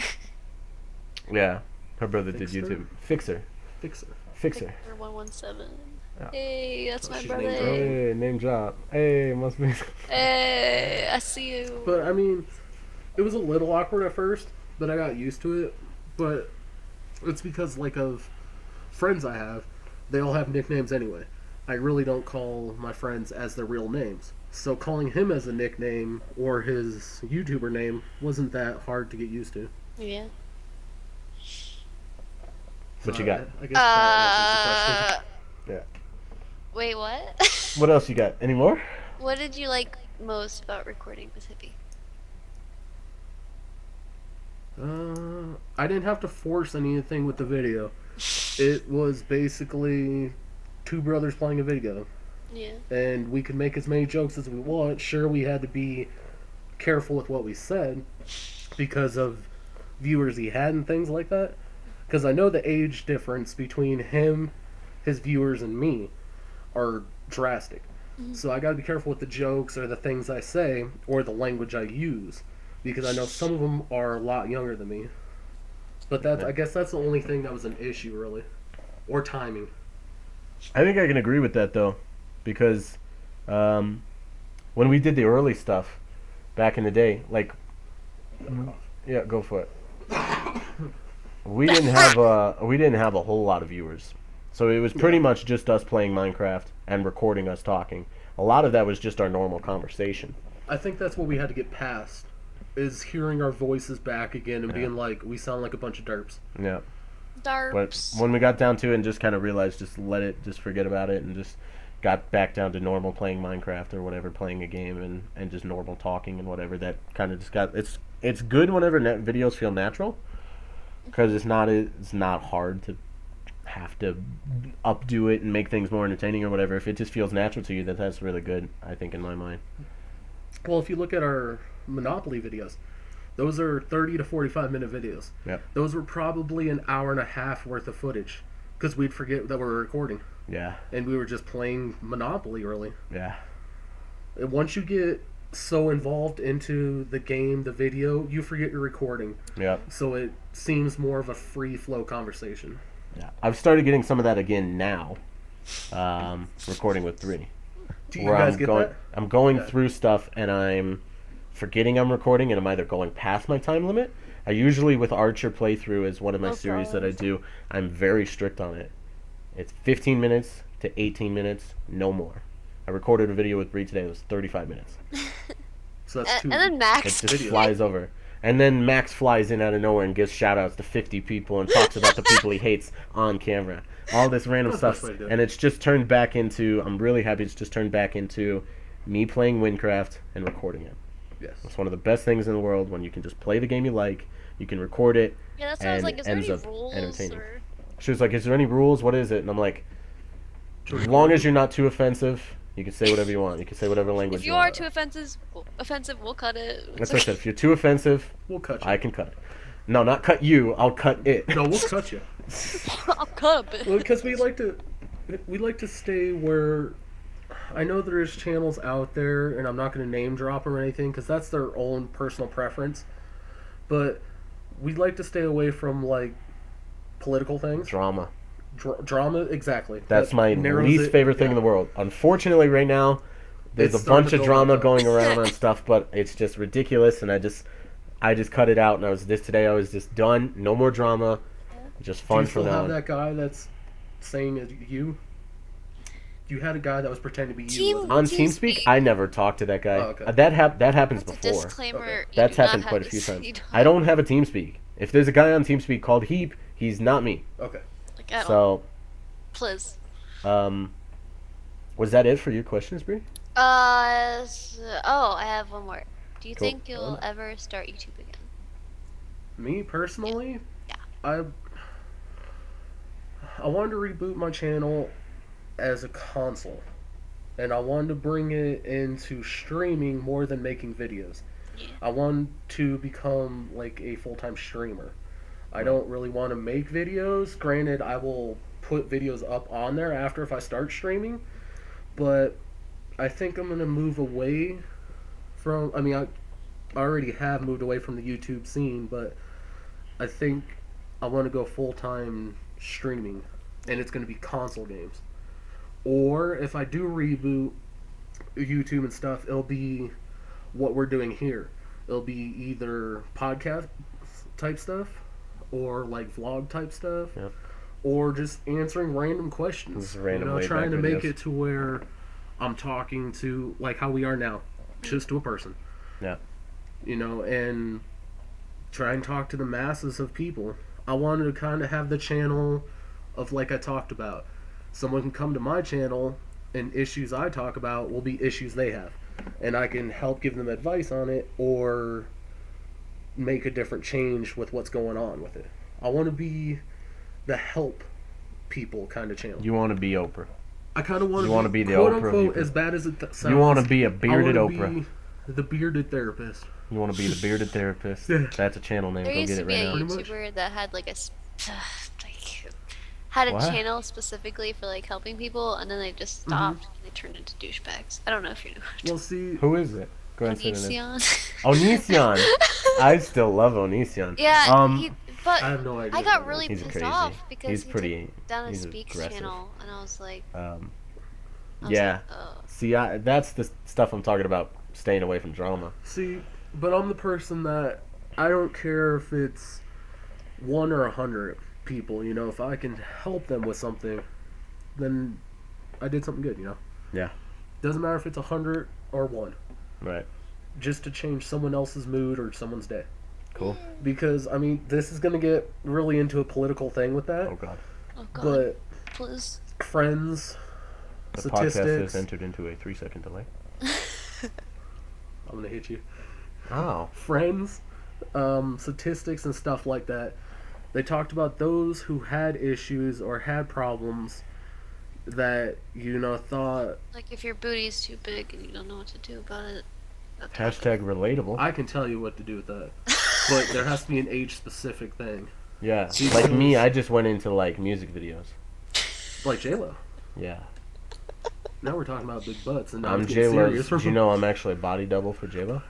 Yeah. Her brother Fixer? did YouTube. Fixer. Fixer. Fixer. Fixer 117. Yeah. Hey, that's Oh, my she's brother. named her. Hey, name drop. Hey, must be. Hey, I see you. But I mean, it was a little awkward at first, but I got used to it. But it's because like of friends I have, they all have nicknames anyway. I really don't call my friends as their real names. So calling him as a nickname or his YouTuber name wasn't that hard to get used to. Yeah. What you So got? I guess that answers Yeah. Wait, what? What else you got? Any more? What did you like most about recording with Hippie? the question. I didn't have to force anything with the video. It was basically two brothers playing a video. Yeah. And we could make as many jokes as we want. Sure, we had to be careful with what we said because of viewers he had and things like that. Because I know the age difference between him, his viewers, and me are drastic. So I gotta be careful with the jokes or the things I say or the language I use. Because I know some of them are a lot younger than me. But that's, I guess that's the only thing that was an issue, really. Or timing. I think I can agree with that though, because when we did the early stuff back in the day, like, yeah, go for it. We didn't have a whole lot of viewers, so it was pretty much just us playing Minecraft and recording us talking. A lot of that was just our normal conversation. I think that's what we had to get past, is hearing our voices back again and being like, we sound like a bunch of derps. Yeah. But Darps. when we got down to it and just kind of realized, just forget about it, and just got back down to normal playing Minecraft or whatever, playing a game and just normal talking and whatever, that kind of just got, it's good whenever videos feel natural, because it's not hard to have to updo it and make things more entertaining or whatever. If it just feels natural to you, that's really good, I think, in my mind. Well, if you look at our Monopoly videos, those are 30 to 45-minute videos. Yep. Those were probably an hour and a half worth of footage because we'd forget that we were recording. Yeah. And we were just playing Monopoly, really. Yeah. And once you get so involved into the game, the video, you forget you're recording. Yeah. So it seems more of a free flow conversation. Yeah. I've started getting some of that again now. Recording with 3. Do you guys get that? I'm going Yeah. through stuff and I'm forgetting I'm recording, and I'm either going past my time limit. I usually, with Archer playthrough is one of my series that I do, I'm very strict on it. It's 15 minutes to 18 minutes, no more. I recorded a video with Bree today. It was 35 minutes. So that's two. And then Max. It just flies over. And then Max flies in out of nowhere and gives shout-outs to 50 people and talks about the people he hates on camera. All this random That's the stuff. best way to do it. And it's just turned back into, I'm really happy it's just turned back into me playing Wynncraft and recording it. Yes. It's one of the best things in the world when you can just play the game you like, you can record it, Yeah, that's what I was and like. it Is there ends any up rules? entertaining. Or... She was like, is there any rules? What is it? And I'm like, as long as you're not too offensive, you can say whatever you want. You can say whatever language If you you are want. too offensive, we'll cut it. That's what I said. If you're too offensive, We'll cut you. I can cut it. No, not cut you. I'll cut it. No, we'll cut you. I'll cut a bit. Well, because we like to stay where. I know there's channels out there, and I'm not going to name drop or anything because that's their own personal preference. But we like to stay away from like political things, Drama. drama. Exactly. That's That my narrows least it favorite thing in down. the world. Unfortunately, right now, there's It's a bunch starting of to go drama up. going around on stuff, but it's just ridiculous, and I just cut it out. And I was just done. No more drama. Just Do fun you for still now. have that guy that's saying it's you? You had a guy that was pretending to be you. Team- wasn't On TeamSpeak. TeamSpeak, I never talked to that guy. Oh, okay. That happens That's a before. disclaimer. Okay. you That's do not happened have quite a to few say- times. you I don't have a TeamSpeak. If there's a guy on TeamSpeak called Heap, he's not me. Okay. Like, at all. So, Please. was that it for your questions, Bree? I have one more. Do you Cool. think you'll ever start YouTube again? Me personally, Yeah. I wanted to reboot my channel as a console, and I wanted to bring it into streaming more than making videos. Yeah. I want to become like a full-time streamer. I don't really want to make videos. Granted, I will put videos up on there after if I start streaming, but I think I'm going to move away from, I already have moved away from the YouTube scene, but I think I want to go full-time streaming, and it's going to be console games. Or if I do reboot YouTube and stuff, it'll be what we're doing here. It'll be either podcast type stuff or like vlog type stuff, Yep. or just answering random questions. Just random laid trying to back make videos. it to where I'm talking to like how we are now, just to a person. Yeah. And try and talk to the masses of people. I wanted to kind of have the channel of like I talked about. Someone can come to my channel and issues I talk about will be issues they have. And I can help give them advice on it or make a different change with what's going on with it. I want to be the help people kind of channel. You want to be Oprah. I kind of want You wanna be the quote Oprah of unquote, YouTube. as bad as it sounds. You want to be a I bearded wanna Oprah. be the bearded therapist. You want to be the bearded therapist. Yeah. That's a channel name. There Go used get to it be right a now. Pretty much. YouTuber that had like had a What? channel specifically for like helping people, and then they just stopped. And they turned into douchebags. I don't know if you know. Well, see, Who is it? Go ahead and say the name. Onision. Onision. I still love Onision. Yeah, but I have no idea. I got really He's pissed crazy. off because He's he pretty. took down a he's Speaks aggressive. channel, and I was like, Yeah. like, oh. See, that's the stuff I'm talking about. Staying away from drama. See, but I'm the person that I don't care if it's 1 or 100 people. If I can help them with something, then I did something good. Yeah. Doesn't matter if it's 100 or 1, Right. just to change someone else's mood or someone's day. Cool. Because this is gonna get really into a political thing with that. Oh God. Oh God, But please. friends, The podcast statistics. has entered into a 3-second delay. I'm gonna hit you. Oh. Friends, statistics and stuff like that. They talked about those who had issues or had problems that, thought, Like if your booty's too big and you don't know what to do about it. Hashtag relatable. I can tell you what to do with that. But there has to be an age-specific thing. Yeah. Because- Like me, I just went into like music videos. Like J-Lo. Yeah. Now we're talking about big butts, and now I'm it's getting J-Lo's. serious. Do you know I'm actually a body double for J-Lo?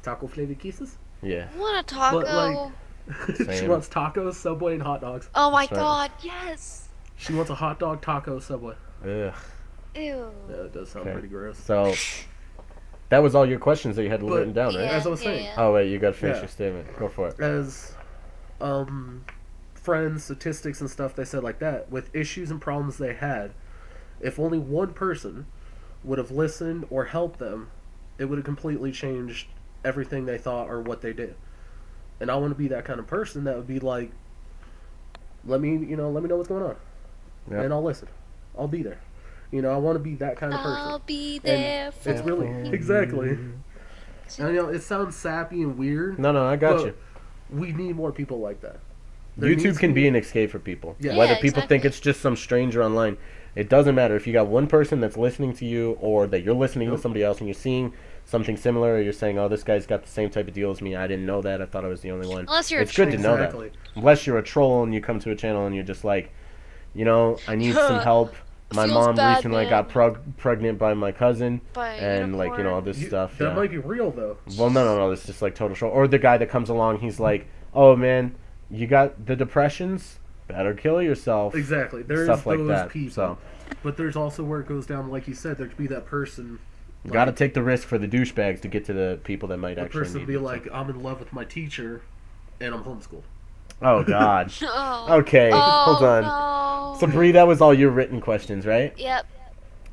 Taco flavored kisses? Yeah. I want a taco. But, like, she Same. wants tacos, Subway, and hot dogs. Oh my That's right. god, yes. She wants a hot dog, taco, Subway. Ugh. Ew. Yeah, it does sound Okay. pretty gross. So, that was all your questions that you had But- written down, right? Yeah, As I was saying. yeah. Oh, wait, you gotta finish Yeah. your statement. Go for it. As friends, statistics, and stuff, they said like that, with issues and problems they had, if only one person would have listened or helped them, it would have completely changed everything they thought or what they did. And I want to be that kind of person that would be like, let me know what's going on, Yep. and I'll listen. I'll be there. I want to be that kind of person. I'll be there And for it's really you. exactly. And, it sounds sappy and weird. No, I got but you. We need more people like that. There needs YouTube to can be an escape for people. Yeah. Whether Yeah, people think exactly. it's just some stranger online, it doesn't matter. If you got one person that's listening to you, or that you're listening to Nope. somebody else and you're seeing something similar, or you're saying, oh, this guy's got the same type of deal as me, I didn't know that, I thought I was the only one. Unless you're It's a good to troll. know that. Exactly. Unless you're a troll and you come to a channel and you're just like, I need some help. My Feels mom bad, recently man. got pregnant by my cousin, By and like, all unicorn. this stuff. That Yeah. might be real though. Well, no. It's just like total show. Or the guy that comes along, he's like, "Oh man, you got the depressions? Better kill yourself." Exactly. There's Stuff like those that. people. So But there's also where it goes down, like you said, there could be that person. you got to take the risk for the douchebags to get to the people that might The actually person need be it. like, I'm in love with my teacher, and I'm homeschooled. "Oh God." Oh. Okay, Oh, hold on. No. So Bree, that was all your written questions, right? Yep.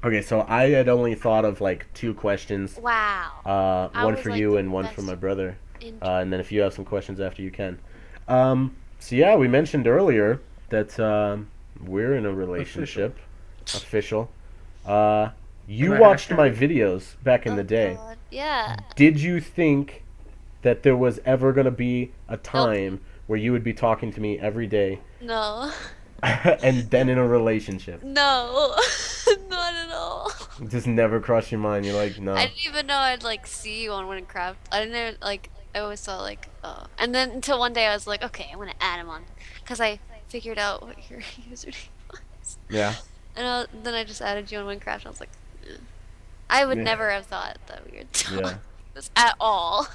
Okay, so I had only thought of like 2 questions. Wow. I One was, for like, you the and one for best. my brother. In- And then if you have some questions after, you can. So yeah, we mentioned earlier that we're in a relationship. Official. You Can I watched hashtag my it? videos back in Oh, the day. God. Yeah. Did you think that there was ever going to be a time where you would be talking to me every day No. and then in a relationship? No. Not at all. It just never crossed your mind. You're like, no. I didn't even know I'd like see you on Wynncraft. I didn't know, I always thought and then until one day I was like, okay, I'm gonna add him on, cause I figured out what your username was. Yeah. And then I just added you on Wynncraft. And I was like, I would Yeah. never have thought that we were doing Yeah. this at all.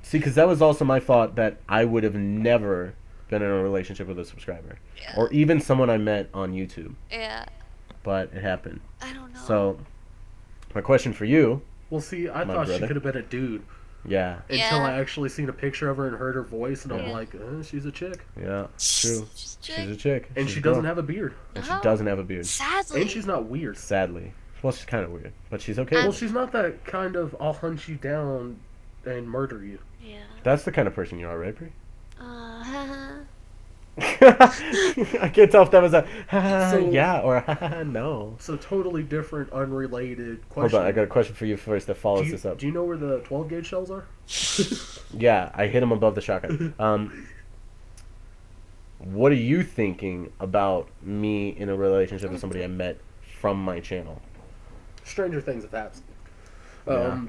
See, because that was also my thought, that I would have never been in a relationship with a subscriber. Yeah. Or even someone I met on YouTube. Yeah. But it happened. I don't know. So, my question for you, Well, see, I My thought she brother. could have been a dude yeah, until Yeah. I actually seen a picture of her and heard her voice, and I'm Yeah. like, she's a chick. yeah, true. She's a She's chick. a chick. And She's she a girl. doesn't have a beard. And she No. doesn't have a beard. Sadly. And she's not weird. Sadly. Well, she's kind of weird. But she's okay. Well, with it. she's not that kind of, I'll hunt you down and murder you. Yeah. That's the kind of person you are, right, Brie? Uh, I can't tell if that was a So- yeah or no. So totally different, unrelated Hold question. on, I got a question for you first that follows do you, this up. do you know where the 12 gauge shells are? Yeah, I hit him above the shotgun. What are you thinking about me in a relationship with somebody I met from my channel? Stranger things have happened. Yeah.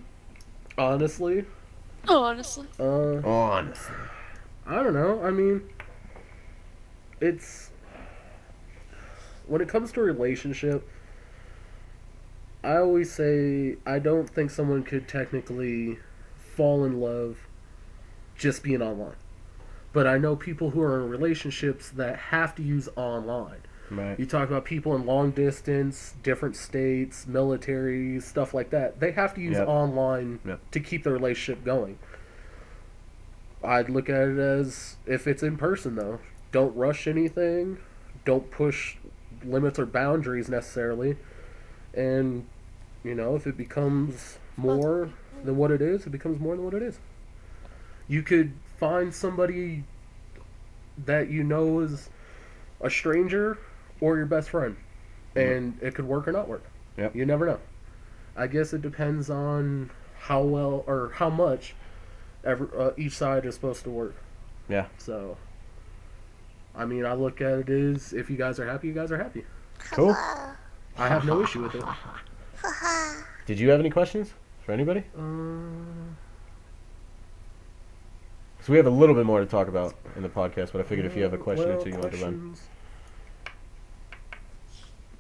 Honestly, honestly. Honestly. I don't know. I mean, it's when it comes to a relationship, I always say I don't think someone could technically fall in love just being online. But I know people who are in relationships that have to use online. Right. You talk about people in long distance, different states, military, stuff like that. They have to use Yep. online Yep. to keep the relationship going. I'd look at it as if it's in person, though. Don't rush anything. Don't push limits or boundaries necessarily. And, if it becomes more than what it is, it becomes more than what it is. You could find somebody that you know is a stranger or your best friend, and it could work or not work. Yep. You never know. I guess it depends on how well or how much each side is supposed to work. Yeah. So I mean, I look at it as if you guys are happy, you guys are happy. Cool. I have no issue with it. Did you have any questions for anybody? So we have a little bit more to talk about in the podcast, but I figured if you have a question or two, you want to run. Questions.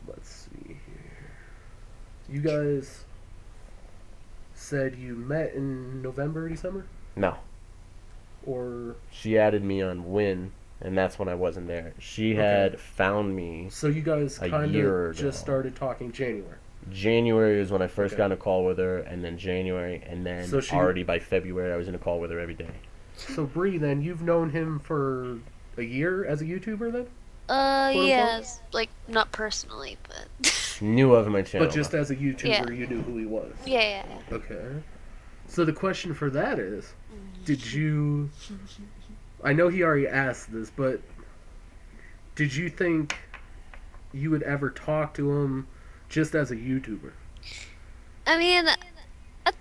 Let's see here. You guys said you met in November, December? No. Or She added me on Win, and that's when I wasn't there. She had found me. so you guys A kind year of ago. just started talking January. January is when I first Okay. got in a call with her, and then January, and then So she- already by February I was in a call with her every day. So Bree, then you've known him for a year as a YouTuber, then? Yes. Like, not personally, but. Knew of my channel. But just as a YouTuber, Yeah. you knew who he was. yeah. Okay. So the question for that is, did you... I know he already asked this, but did you think you would ever talk to him just as a YouTuber? I mean, I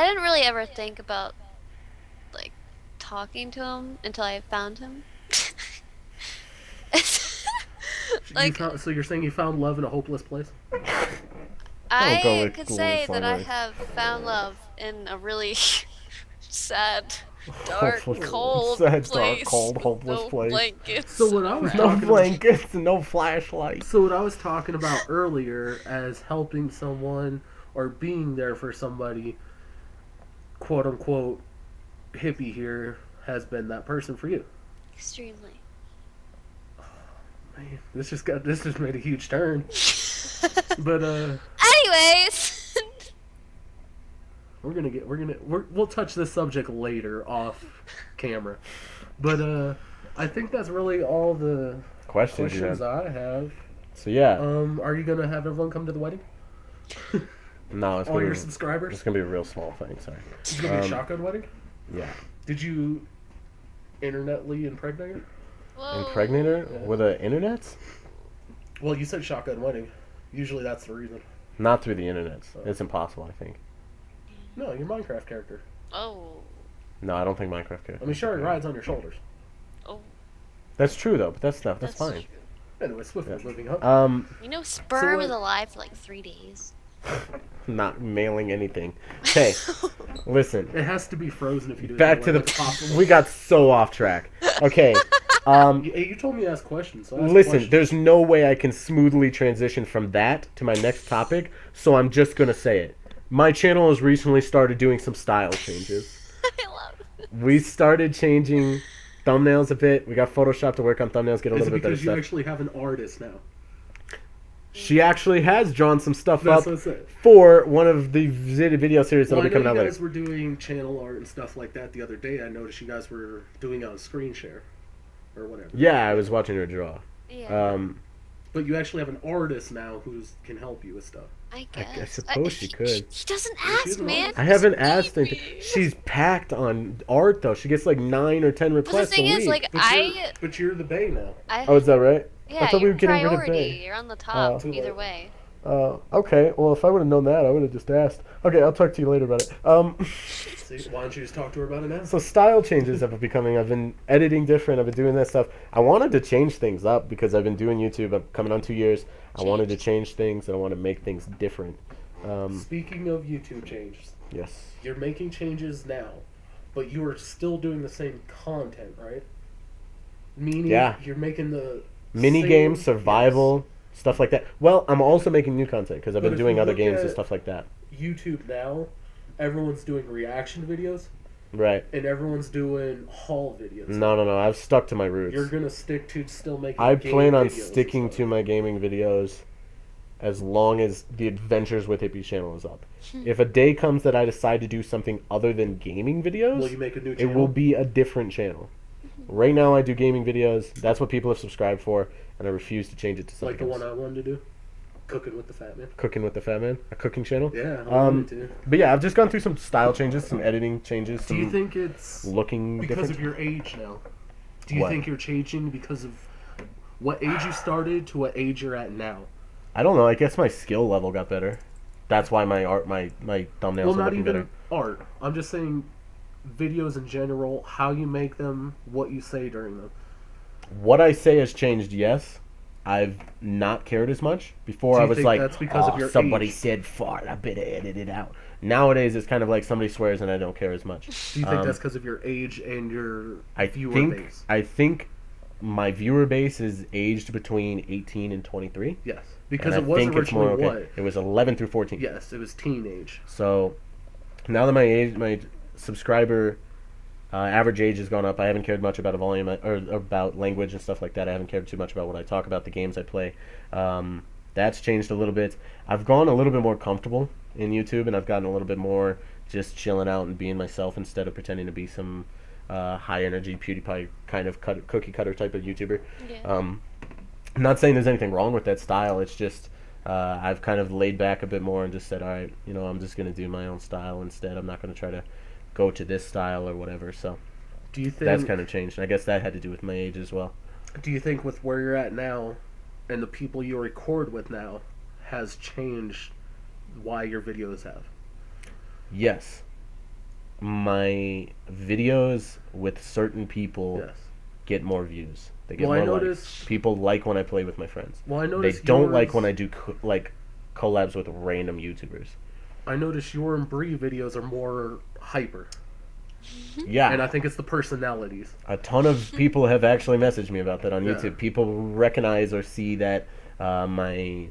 didn't really ever think about, like, talking to him until I found him. Like, So you're saying you found love in a hopeless place? go I with could Google say that I Slide. have found love in a really sad, dark, Hopeless- cold sad, place. dark, cold, with hopeless no place. blankets. So what I was No talking about, blankets, no flashlight. so what I was talking about earlier as helping someone or being there for somebody, quote unquote, hippie here has been that person for you. Extremely. Man, this just made a huge turn. But Anyways. we'll touch this subject later off camera. But I think that's really all the Questions you questions had. I have. So yeah, Are you gonna have everyone come to the wedding? no, it's All gonna your be, subscribers? it's gonna be a real small thing. Sorry. It's gonna be a shotgun wedding? Yeah, Did you internetly impregnate her? Whoa. impregnate her Yeah. with the internet? Well, you said shotgun wedding. Usually that's the reason. Not through the internet. It's impossible. I think. No, your Minecraft character. Oh. No, I don't think Minecraft could. I mean, sure, he rides on your shoulders. Oh. That's true though, but that's fine. true. Anyway, Swiftwood's moving up. You know, sperm what- is alive for like 3 days. Not mailing anything. Hey, listen. It has to be frozen if you do it. Back that to way. the. It's possible. We got so off track. Okay. You told me to ask questions. So ask Listen, questions. there's no way I can smoothly transition from that to my next topic, so I'm just gonna say it. My channel has recently started doing some style changes. I love it. We started changing thumbnails a bit. We got Photoshop to work on thumbnails, get a Is it little bit better because you stuff. actually have an artist now? She actually has drawn some stuff That's up what I said. for one of the video series Well, that'll I be know coming you out guys later. were doing channel art and stuff like that the other day. I noticed you guys were doing it on screen share or whatever. Yeah, I was watching her draw. Yeah. But you actually have an artist now who can help you with stuff. I guess. I suppose she could. He doesn't Yeah, she's ask, an man. artist. I haven't asked Maybe. anything. She's packed on art though. She gets like 9 or 10 But the requests thing a is, week. like, But you're the Bay now. Oh, is that right? Yeah, I thought we you're were getting rid of priority. Bay. You're on the top Too either late. way. Okay. Well, if I would have known that, I would have just asked. Okay, I'll talk to you later about it. See, why don't you just talk to her about it now? So style changes have been becoming. I've been editing different. I've been doing that stuff. I wanted to change things up because I've been doing YouTube. I'm coming on 2 years. I wanted to change things and I want to make things different. Speaking of YouTube changes, Yes. you're making changes now, but you are still doing the same content, right? Meaning, Yeah. you're making the Mini same- games, survival, stuff like that. Well, I'm also making new content because I've But been if doing you other look games and at- stuff like that. YouTube now, everyone's doing reaction videos Right. and everyone's doing haul videos. No. I've stuck to my roots. You're gonna stick to still making. I game plan on videos and sticking stuff. to my gaming videos as long as the Adventures with Hippie channel is up. If a day comes that I decide to do something other than gaming videos, Will you make a new it channel? will be a different channel. Right now I do gaming videos. That's what people have subscribed for, and I refuse to change it to something like the else. one I wanted to do, cooking with the Fatman. Cooking with the Fatman, a cooking channel. Yeah, I wanted to. But yeah, I've just gone through some style changes, some editing changes, Do some you think it's looking because different. of your age now? Do you What? think you're changing because of what age you started to what age you're at now? I don't know. I guess my skill level got better. That's why my art, my thumbnails Well, are not looking even better. art. I'm just saying videos in general, how you make them, what you say during them. What I say has changed, yes. I've not cared as much. Before Do I you was think like, that's because of your somebody age? said fart, I better edit it out. Nowadays, it's kind of like somebody swears and I don't care as much. Do you think that's because of your age and your I viewer base? I think my viewer base is aged between 18 and 23. Yes, because And it I was think it's more originally okay. what? It was 11 through 14. Yes, it was teenage. So now that my subscriber average age has gone up, I haven't cared much about a volume or about language and stuff like that. I haven't cared too much about what I talk about, the games I play. That's changed a little bit. I've gone a little bit more comfortable in YouTube, and I've gotten a little bit more just chilling out and being myself instead of pretending to be some high energy PewDiePie kind of cookie cutter type of YouTuber. Yeah. I'm not saying there's anything wrong with that style. It's just I've kind of laid back a bit more and just said, all right, I'm just going to do my own style instead. I'm not going to try to go to this style or whatever. So Do you think that's kind of changed. I guess that had to do with my age as well. Do you think with where you're at now and the people you record with now has changed why your videos have? Yes. My videos with certain people Yes. get more views. They get Well, I more noticed- likes. People like when I play with my friends. Well, I They noticed don't like yours- when I do collabs with random YouTubers. I noticed your and Bree videos are more hyper, Yeah. and I think it's the personalities. A ton of people have actually messaged me about that on Yeah. YouTube. People recognize or see that my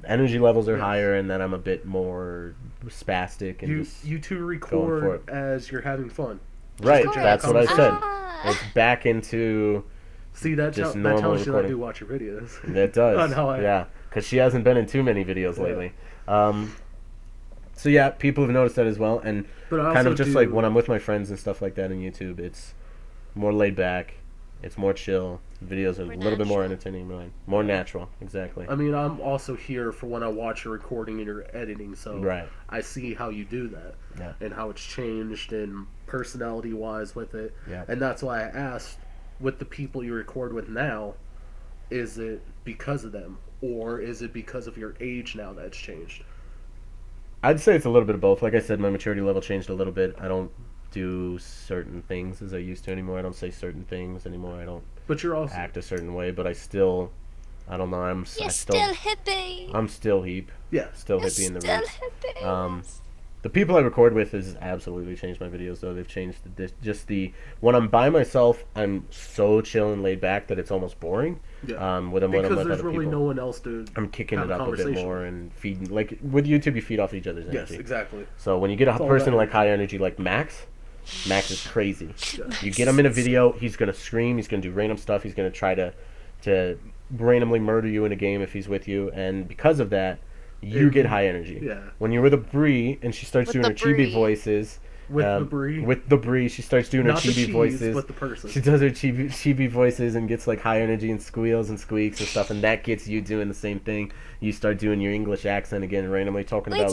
energy levels are Yes. higher and that I'm a bit more spastic and just You two for record it. as you're having fun. right. Just a That's what I conversation. said. Ah. It's back into See, that Just that normal tells you that I recording. do watch your videos. that does. On how I- Yeah, because she hasn't been in too many videos Yeah. lately. So yeah, people have noticed that as well, and But I kind also of just do- like when I'm with my friends and stuff like that on YouTube, it's more laid back, it's more chill. Videos are More a little bit more natural. entertaining, right? More natural, exactly. I mean, I'm also here for when I watch your recording and your editing, so Right. I see how you do that Yeah. and how it's changed and personality-wise with it. Yeah. And that's why I asked, with the people you record with now, is it because of them, or is it because of your age now that's changed? I'd say it's a little bit of both. Like I said, my maturity level changed a little bit. I don't do certain things as I used to anymore. I don't say certain things anymore. I don't But you're also act a certain way, but I still, I don't know. You're still hippie. I'm still heap, yeah. still You're hippie in the still roots. hippie. The people I record with has absolutely changed my videos, though. They've changed when I'm by myself, I'm so chill and laid back that it's almost boring. Yeah. When I'm Because with there's other really people, no one else to I'm kicking have it a up a bit conversation more with. and feeding. Like with YouTube, you feed off each other's Yes, energy. exactly. So when you get a all person that like high energy like Max is crazy. Yeah. You get him in a video, he's gonna scream, he's gonna do random stuff, he's gonna try to randomly murder you in a game if he's with you, and because of that, you get high energy. Yeah. When you're with a Bree and she starts With doing the her chibi Bree. voices, With the Bree. with the Bree, she starts doing Not her the chibi cheese, voices. but the person. She does her chibi voices and gets like high energy and squeals and squeaks and stuff, and that gets you doing the same thing. You start doing your English accent again, randomly talking about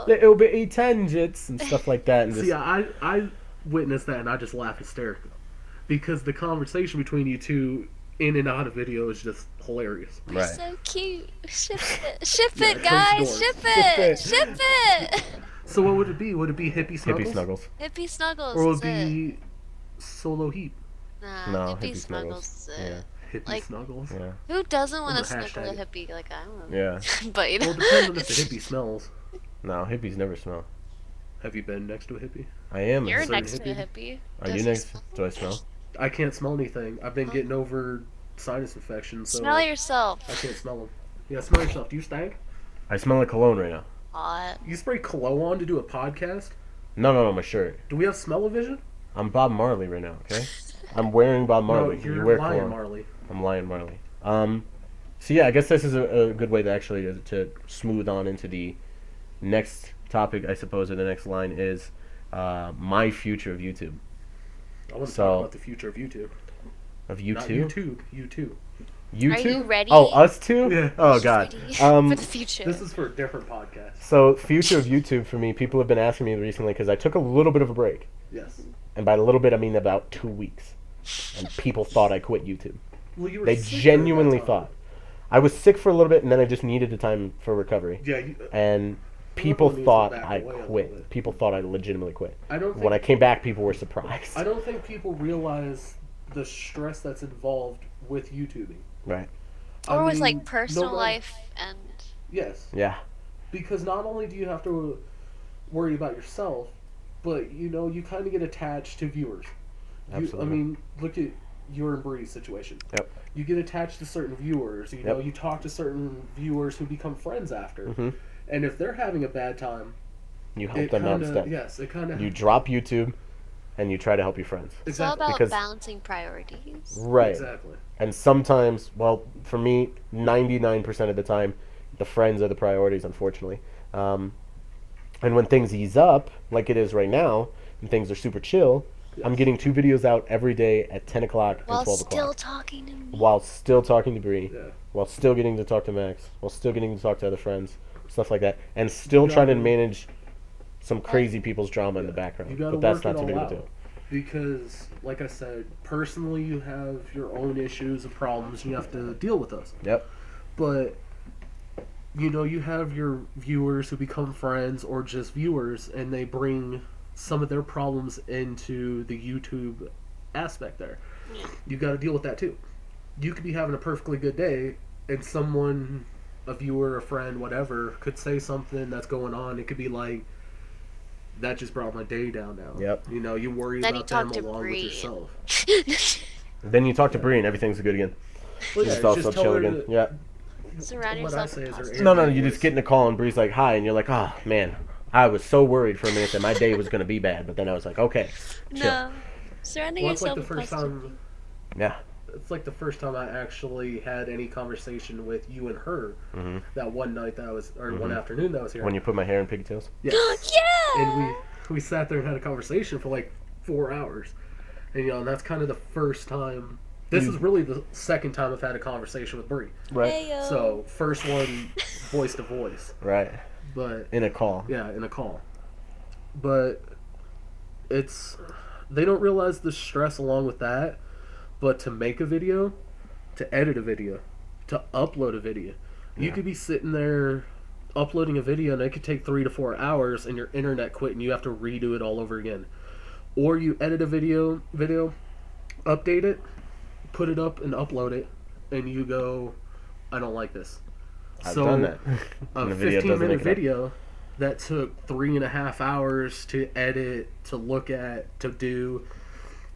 little bitty tangents and stuff like that. And just, See, I witnessed that and I just laugh hysterically. Because the conversation between you two in and out of video is just hilarious. You're right. so cute. Ship it. Ship Yeah, it, it comes guys. doors. Ship Ship it. it. Ship it. So what would it be? Would it be Hippie Snuggles? Hippie Snuggles. Hippie Snuggles Or would is it it. be Solo Heap? Nah, No, Hippie Hippie Snuggles Snuggles. is it. Hippie Like- Snuggles? Yeah. Who doesn't want I'm to gonna snuggle a hashtag hippie? Like, I don't know. Yeah. But you Well, know. it depends on if the hippie smells. No, hippies never smell. Have you been next to a hippie? I am. You're certain next to a hippie. hippie. Are Does you he next? smell? Do I smell? I can't smell anything. I've been getting over sinus infections, so Smell yourself. I can't smell them. Yeah, smell yourself. Do you stank? I smell like cologne right now. Hot. You spray cologne on to do a podcast? No, my shirt. Do we have smell-o-vision? I'm Bob Marley right now, okay? I'm wearing Bob Marley. No, You you're wear Lion cologne. Marley. I'm Lion Marley. So yeah, I guess this is a good way to actually to smooth on into the next topic, I suppose, or the next line is my future of YouTube. I want to So- talk about the future of YouTube. Of Not YouTube? YouTube. YouTube. YouTube? Are you ready? Oh, us two? Yeah. Oh god. Ready for the future. This is for a different podcast. So future of YouTube for me, people have been asking me recently because I took a little bit of a break, Yes. and by a little bit I mean about 2 weeks, and people thought I quit YouTube. Well, you were They sick during genuinely that time. thought. I was sick for a little bit, and then I just needed the time for recovery. Yeah, you, And people needs to thought back I away a little quit. bit. People thought I legitimately quit. I don't think When I came back, people were surprised. I don't think people realize the stress that's involved with YouTubing. Right. Or with mean, like personal no matter, life and yes, Yeah. because not only do you have to worry about yourself, but you kind of get attached to viewers. I Absolutely. mean, look at your and Bree's situation. Yep. You get attached to certain viewers. Yep. You talk to certain viewers who become friends after, Mm-hmm. and if they're having a bad time, You help it them out kind of instead. yes, it kind of You drop YouTube, and you try to help your friends. it's all exactly about Because- balancing priorities. Right. exactly. And sometimes, well, for me, 99% of the time, the friends are the priorities, unfortunately. And when things ease up, like it is right now, and things are super chill, I'm Yes. getting 2 videos out every day at 10 o'clock and While 12 still o'clock. talking to me. While still talking to Bree, Yeah. while still getting to talk to Max, while still getting to talk to other friends, stuff like that, and still You trying to gotta- manage some crazy people's drama in the background. You gotta But that's work not it too big all of a out. deal. Because, like I said, personally, you have your own issues and problems, and you have to deal with those. Yep. But you have your viewers who become friends or just viewers, and they bring some of their problems into the YouTube aspect there. Yeah. You got to deal with that too. You could be having a perfectly good day, and someone, a viewer, a friend, whatever, could say something that's going on. It could be like, that just brought my day down now. Yep. You worry Then you about them talk to along with Bree. yourself. Then you talk to Bree and everything's good again. Well, Just yeah, all just so tell chill her again. to- Yeah. Surround What I yourself say with is her positive. No, Bree you was- just get in a call and Bree's like, hi, and you're like, oh, man, I was so worried for a minute that my day was going to be bad, but then I was like, okay, chill. No. Surrounding Well, it's like yourself the with first positive. time. Yeah. It's like the first time I actually had any conversation with you and her. Hmm. That one night that I was, or one afternoon that I was here. When you put my hair in pigtails. Yes. Yeah. And we sat there and had a conversation for like 4 hours, and and that's kind of the first time. This is really the second time I've had a conversation with Bree. Right. Heyo. So first one, voice to voice, Right. but In a call. yeah, in a call. But they don't realize the stress along with that. But to make a video, to edit a video, to upload a video, you Yeah. could be sitting there uploading a video and it could take 3 to 4 hours and your internet quit and you have to redo it all over again. Or you edit a video, update it, put it up and upload it, and you go, I don't like this. I've done that. A And the video doesn't 15-minute make it up. video that took 3.5 hours to edit, to look at, to do,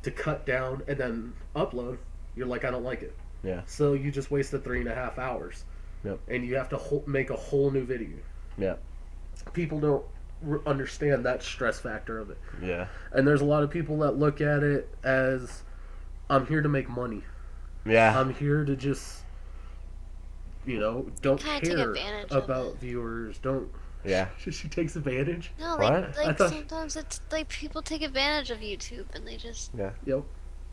to cut down, and then upload, you're like, I don't like it. Yeah. So you just wasted 3.5 hours. Yep. And you have to make a whole new video. Yeah. People don't understand that stress factor of it. Yeah. And there's a lot of people that look at it as, I'm here to make money. Yeah. I'm here to just, don't Kinda take care advantage of about it. viewers. Don't. Yeah. She takes advantage. No, What? like I thought- sometimes it's like people take advantage of YouTube and they just Yeah. Yep.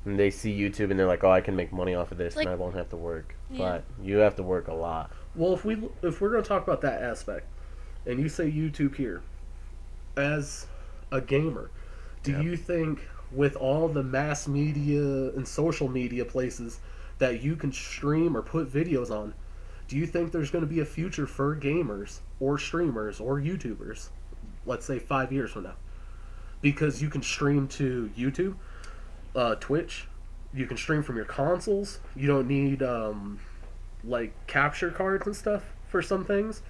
And they see YouTube and they're like, oh, I can make money off of this Like- and I won't have to work. Yeah. But you have to work a lot. Well, if we're going to talk about that aspect, and you say YouTube here, as a gamer, do Yep. you think with all the mass media and social media places that you can stream or put videos on, do you think there's going to be a future for gamers or streamers or YouTubers, let's say 5 years from now? Because you can stream to YouTube, Twitch, you can stream from your consoles, you don't need like capture cards and stuff for some things,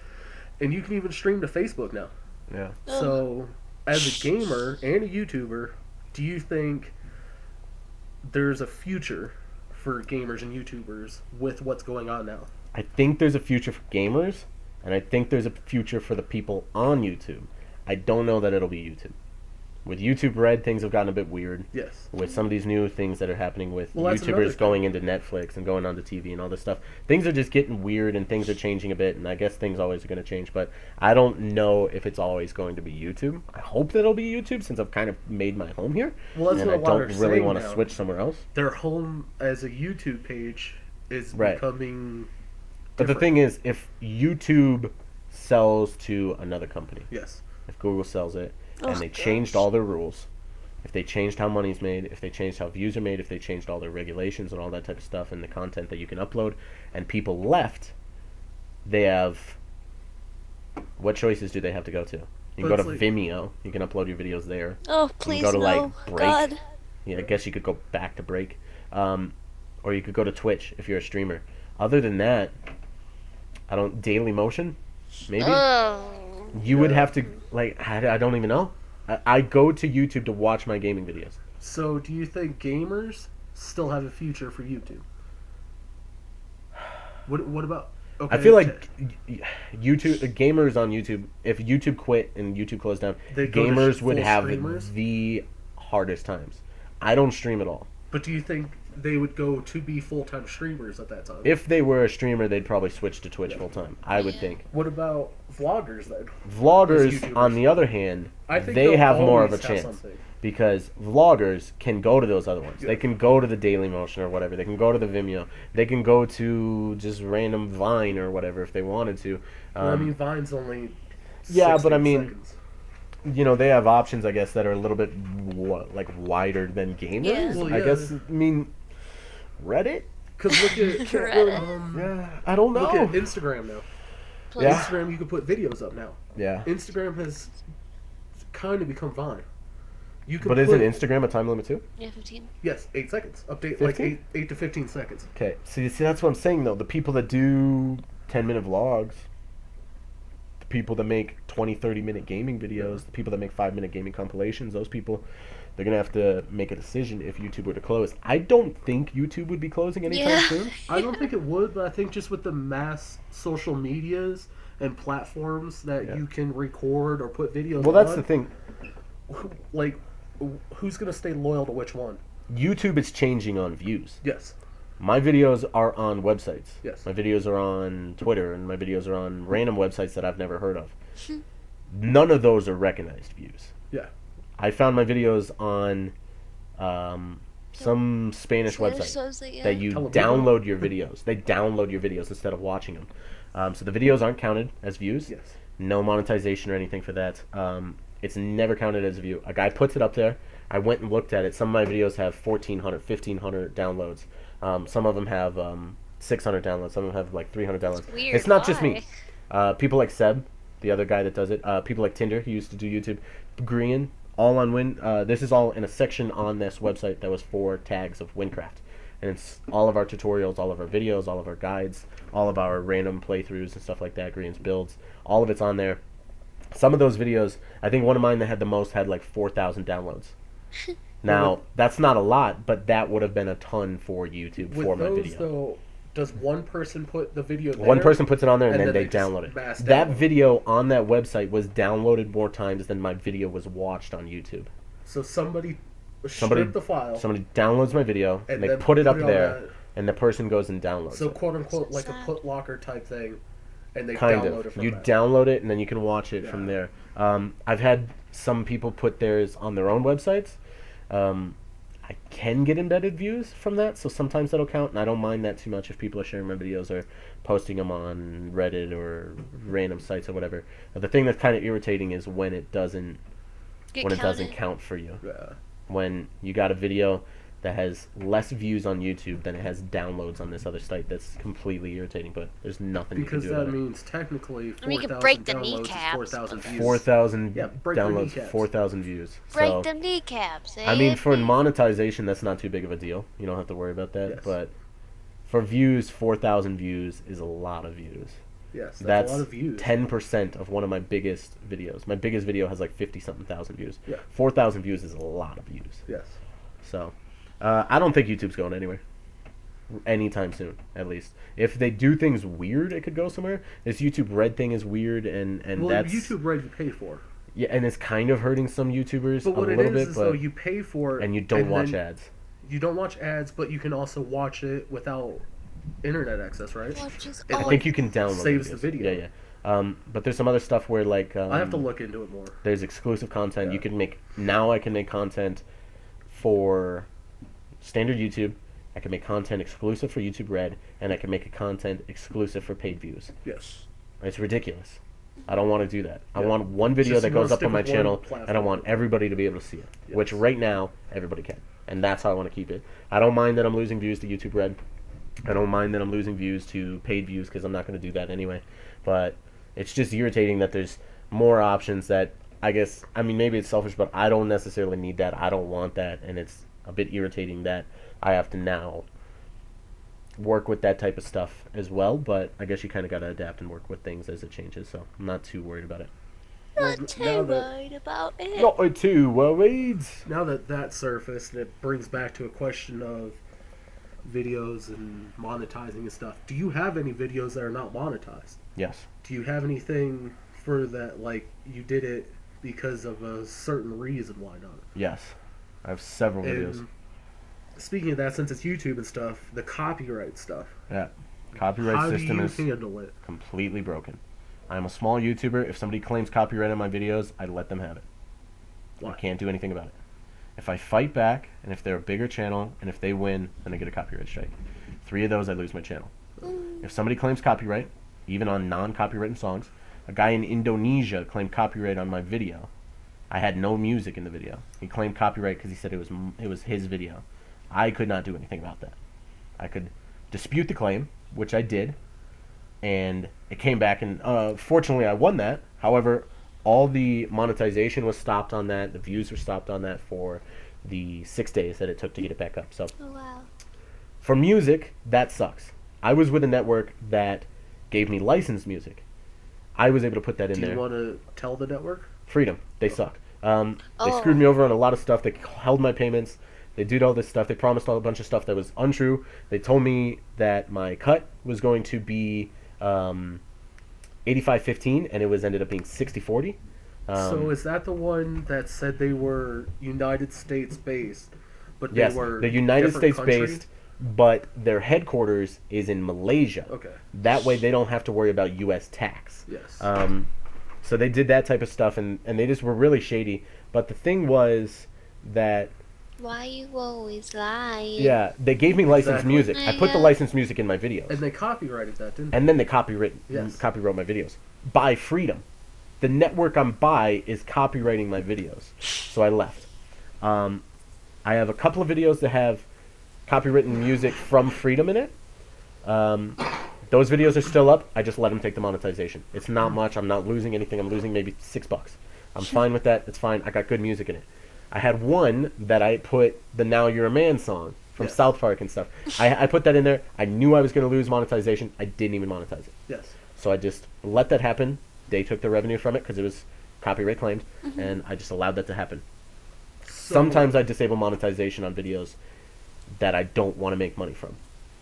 and you can even stream to Facebook now. Yeah. So, as a gamer and a YouTuber, do you think there's a future for gamers and YouTubers with what's going on now? I think there's a future for gamers, and I think there's a future for the people on YouTube. I don't know that it'll be YouTube. With YouTube Red, things have gotten a bit weird. Yes. With some of these new things that are happening with Well, that's another YouTubers thing. going into Netflix and going onto TV and all this stuff. Things are just getting weird and things are changing a bit, and I guess things always are going to change, but I don't know if it's always going to be YouTube. I hope that it'll be YouTube since I've kind of made my home here. Well, that's and what I a lot don't are really saying want to now. switch somewhere else. Their home as a YouTube page is Right. becoming. But the different. thing is, if YouTube sells to another company, Yes. if Google sells it, Oh, and they changed all their rules, if they changed how money's made, if they changed how views are made, if they changed all their regulations and all that type of stuff and the content that you can upload, and people left, they have... What choices do they have to go to? You can But go to it's like- Vimeo. You can upload your videos there. oh please go to, no, like, Break. God. Yeah, I guess you could go back to Break. or you could go to Twitch if you're a streamer. Other than that, Daily Motion, maybe Oh. you would have to I don't even know. I go to YouTube to watch my gaming videos. So, do you think gamers still have a future for YouTube? What about? Okay, I feel like YouTube gamers on YouTube. If YouTube quit and YouTube closed down, They'd go to gamers would full have streamers? the hardest times. I don't stream at all. But do you think they would go to be full-time streamers at that time? If they were a streamer, they'd probably switch to Twitch full time. I would Yeah. think. What about vloggers then? Vloggers, YouTubers. on the other hand, I think they they'll have more of a always have chance something. because vloggers can go to those other ones. Yeah. They can go to the Daily Motion or whatever. They can go to the Vimeo. They can go to just random Vine or whatever if they wanted to. Well, I mean, Vine's only. Yeah, but I 16 mean, seconds. they have options, I guess, that are a little bit wider than gamers. Yeah. Well, I yeah. guess. I mean, Reddit. Because look at Reddit. Yeah, I don't know. look at Instagram now. Plus, Yeah. Instagram, you can put videos up now. Yeah, Instagram has kind of become Vine. You can but put, isn't Instagram a time limit too? Yeah, 15. Yes, 8 seconds. Update like 15? 8 to 15 seconds. Okay, see, that's what I'm saying though. The people that do 10-minute vlogs, the people that make 20, 30-minute gaming videos, the people that make 5-minute gaming compilations, those people, they're gonna have to make a decision if YouTube were to close. I don't think YouTube would be closing anytime Yeah. soon. I don't think it would, but I think just with the mass social medias and platforms that Yeah. you can record or put videos Well, that's on, the thing. like, who's going to stay loyal to which one? YouTube is changing on views. Yes. My videos are on websites. Yes. My videos are on Twitter, and my videos are on random websites that I've never heard of. None of those are recognized views. Yeah. I found my videos on some Spanish website that you Telemundo. download your videos. They download your videos instead of watching them. So the videos aren't counted as views. Yes. No monetization or anything for that. It's never counted as a view. A guy puts it up there. I went and looked at it. Some of my videos have 1,400, 1,500 downloads. Some of them have 600 downloads. Some of them have like 300 downloads. Weird. It's not just me. Why? People like Seb, the other guy that does it. People like Tinder, he used to do YouTube. Grian, all on Win. This is all in a section on this website that was 4 tags of Wynncraft. And it's all of our tutorials, all of our videos, all of our guides, all of our random playthroughs and stuff like that, Grian's builds. All of it's on there. Some of those videos, I think one of mine that had the most had like 4,000 downloads. Now, that's not a lot, but that would have been a ton for YouTube With for my those, video. though, does one person put the video there? One person puts it on there and, and then then they they just download it. mass That download. video on that website was downloaded more times than my video was watched on YouTube. So somebody Somebody- stripped the file. Somebody downloads my video and they then put it up on there, that- and the person goes and downloads So it. quote unquote So like a sad. put locker type thing, and they Kind download of. it from You that. download it and then you can watch it from Yeah. there. I've had some people put theirs on their own websites. I can get embedded views from that, so sometimes that'll count, and I don't mind that too much if people are sharing my videos or posting them on Reddit or random sites or whatever. But the thing that's kind of irritating is when it doesn't count for you. Yeah. When you got a video that has less views on YouTube than it has downloads on this other site, that's completely irritating, but there's nothing Because you can do that about it. means technically I mean, you 4,000 could break the downloads is kneecaps, 4,000 but- views. 4,000 Yeah, break their downloads, kneecaps. 4,000 views. Break So, them kneecaps. I mean, for eh? monetization, that's not too big of a deal. You don't have to worry about that. Yes. But for views, 4,000 views is a lot of views. Yes, That's a lot of views. 10% of one of my biggest videos. My biggest video has like 50-something thousand views. Yeah. 4,000 views is a lot of views. Yes. So, I don't think YouTube's going anywhere. Anytime soon, at least. If they do things weird, it could go somewhere. This YouTube Red thing is weird, and Well, that's... YouTube Red you pay for. Yeah, and it's kind of hurting some YouTubers But a what it little is bit, though, but... you pay for it, And you don't watch then ads. You don't watch ads, but you can also watch it without internet access, right? Watches I all- think you can download Saves videos. the video. Yeah, yeah. But there's some other stuff where, like... I have to look into it more. There's exclusive content. Yeah. You can make... Now I can make content for standard YouTube. I can make content exclusive for YouTube Red, and I can make a content exclusive for paid views. Yes. It's ridiculous. I don't want to do that. I Yeah. want one video Just that you wanna goes up stick on my with one channel, and I platform. want everybody to be able to see it. Yes. Which right now, everybody can. And that's how I want to keep it. I don't mind that I'm losing views to YouTube Red. I don't mind that I'm losing views to paid views, because I'm not going to do that anyway. But it's just irritating that there's more options that, I guess, I mean, maybe it's selfish, but I don't necessarily need that. I don't want that, and it's a bit irritating that I have to now work with that type of stuff as well, but I guess you kind of got to adapt and work with things as it changes, so I'm not too worried about it. Well, Not now too that worried about it. Not too worried. now that surfaced, and it brings back to a question of videos and monetizing and stuff. Do you have any videos that are not monetized? Yes. Do you have anything for that, like you did it because of a certain reason? Why not? Yes. I have several videos. And speaking of that, since it's YouTube and stuff, the copyright stuff. Yeah. Copyright How system do you is handle it? completely broken. I'm a small YouTuber. If somebody claims copyright on my videos, I let them have it. Why? I can't do anything about it. If I fight back, and if they're a bigger channel, and if they win, then I get a copyright strike. 3 of those, I lose my channel. If somebody claims copyright, even on non-copywritten songs, a guy in Indonesia claimed copyright on my video. I had no music in the video. He claimed copyright because he said it was his video. I could not do anything about that. I could dispute the claim, which I did, and it came back, and fortunately I won that. However, all the monetization was stopped on that. The views were stopped on that for the 6 days that it took to get it back up. So Oh, wow. for music, that sucks. I was with a network that gave me licensed music. I was able to put that in Do there. you want to tell the network? Freedom. They suck. They Oh. screwed me over on a lot of stuff. They held my payments. They did all this stuff. They promised all a bunch of stuff that was untrue. They told me that my cut was going to be 85-15, and it was ended up being 60-40. So is that the one that said they were United States based, but they Yes, were the United different States country? based, but their headquarters is in Malaysia. Okay. That way they don't have to worry about U.S. tax. Yes. So they did that type of stuff, and they just were really shady. But the thing was that, Why you always lying? yeah, they gave me licensed Exactly. music. I put the licensed music in my videos. And they copyrighted that, didn't they? And then they copyright Yes. my videos. By Freedom. The network I'm by is copywriting my videos. So I left. I have a couple of videos that have copywritten music from Freedom in it. Those videos are still up. I just let them take the monetization. It's not much. I'm not losing anything. I'm losing maybe $6. I'm fine with that. It's fine. I got good music in it. I had one that I put the Now You're a Man song from Yes. South Park and stuff. I put that in there. I knew I was going to lose monetization. I didn't even monetize it. Yes. So I just let that happen. They took the revenue from it because it was copyright claimed, and I just allowed that to happen. So, Sometimes I disable monetization on videos that I don't want to make money from.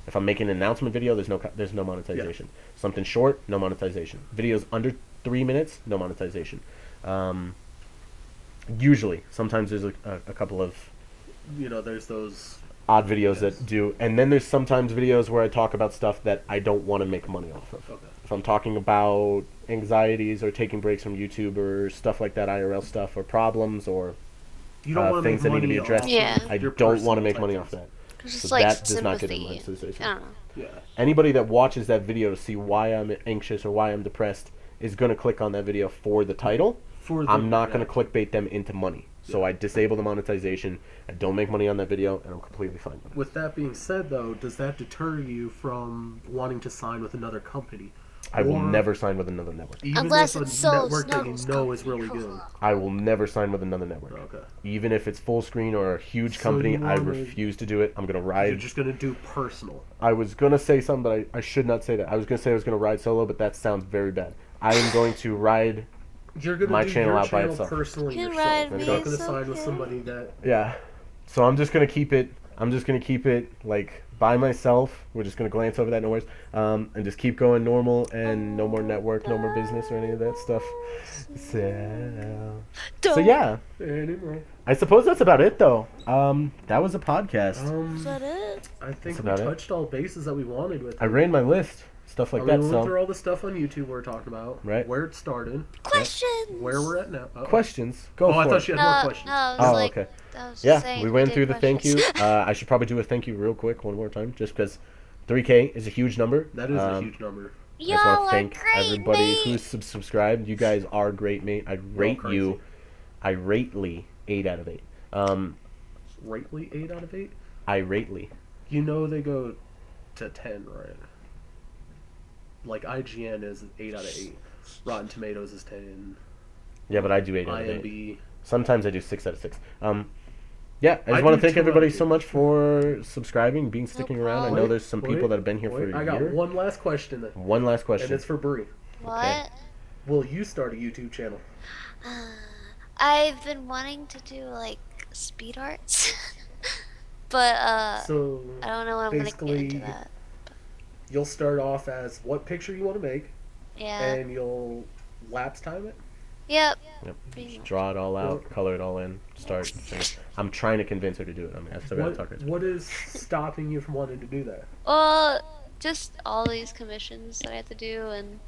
If I'm making an announcement video, there's no monetization. Something short, no monetization. Videos under 3 minutes, no monetization. Usually, sometimes there's a couple of there's those. odd videos that do, and then there's sometimes videos where I talk about stuff that I don't want to make money off of. Okay. If I'm talking about anxieties or taking breaks from YouTube or stuff like that, IRL stuff or problems or You don't want to things make that need to money be addressed, off Yeah. I your don't want to personal make type money of off that. It's just So like that does not get sympathy. monetization. I don't know. Yeah. Anybody that watches that video to see why I'm anxious or why I'm depressed is going to click on that video for the title. For the, I'm not going yeah. to clickbait them into money. So I disable the monetization. I don't make money on that video, and I'm completely fine with it. With that being said, though, does that deter you from wanting to sign with another company? I will Or never sign with another network. Even Unless if a it's so network that you Snuggles know is company. really good. I will never sign with another network. Okay. Even if it's full screen or a huge So company, you I wanna- refuse to do it. I'm going to You're ride. just gonna do personal. I was going to say something, but I should not say that. I was going to say I was going to ride solo, but that sounds very bad. I am going to ride. You're gonna My do channel your out by channel itself. personally You yourself. ride You're me, not gonna it's sign with okay. somebody that. Yeah. So I'm just going to keep it. I'm just going to keep it like by myself. We're just going to glance over that, no worries. And just keep going normal and no more network, no more business or any of that stuff. So yeah. Anyway. I suppose that's about it though. That was a podcast. Is that it? I think That's we about it. touched all bases that we wanted with. I ran my list. Stuff like I that, mean, we went so through all the stuff on YouTube we were talking about. Right. Where it started. Questions. Where we're at now. questions. Go Oh, for I thought it. she had No, more questions. no, I was Oh, like, okay. I was just Yeah, saying we went did through the thank you. questions. I should probably do a thank you real quick one more time, just because 3K is a huge number. That is a huge number. I just want Y'all to are thank great, everybody mate. who's subscribed. You guys are great, mate. I rate crazy. you. I rately 8 out of 8. Rightly 8 out of 8. I rately. You know they go to 10, right? Like IGN is 8 out of 8. Rotten Tomatoes is 10. Yeah, but I do 8 out of 8. IMB. Sometimes I do 6 out of 6. Yeah, I I just want do to thank too, everybody actually. so much for subscribing, sticking around. I know problem. there's some people that have been here for a I got year. one last question then, One last and question. it's for Bree. What? Will you start a YouTube channel? I've been wanting to do like speed arts, but So I don't know when I'm gonna get into basically, that. you'll start off as what picture you want to make, Yeah. and you'll lapse time it. Yep. Yep. Pretty much. Draw it all out, color it all in, start, finish. I'm trying to convince her to do it. I mean, I still gotta talk her to it. What is stopping you from wanting to do that? Well, just all these commissions that I have to do, and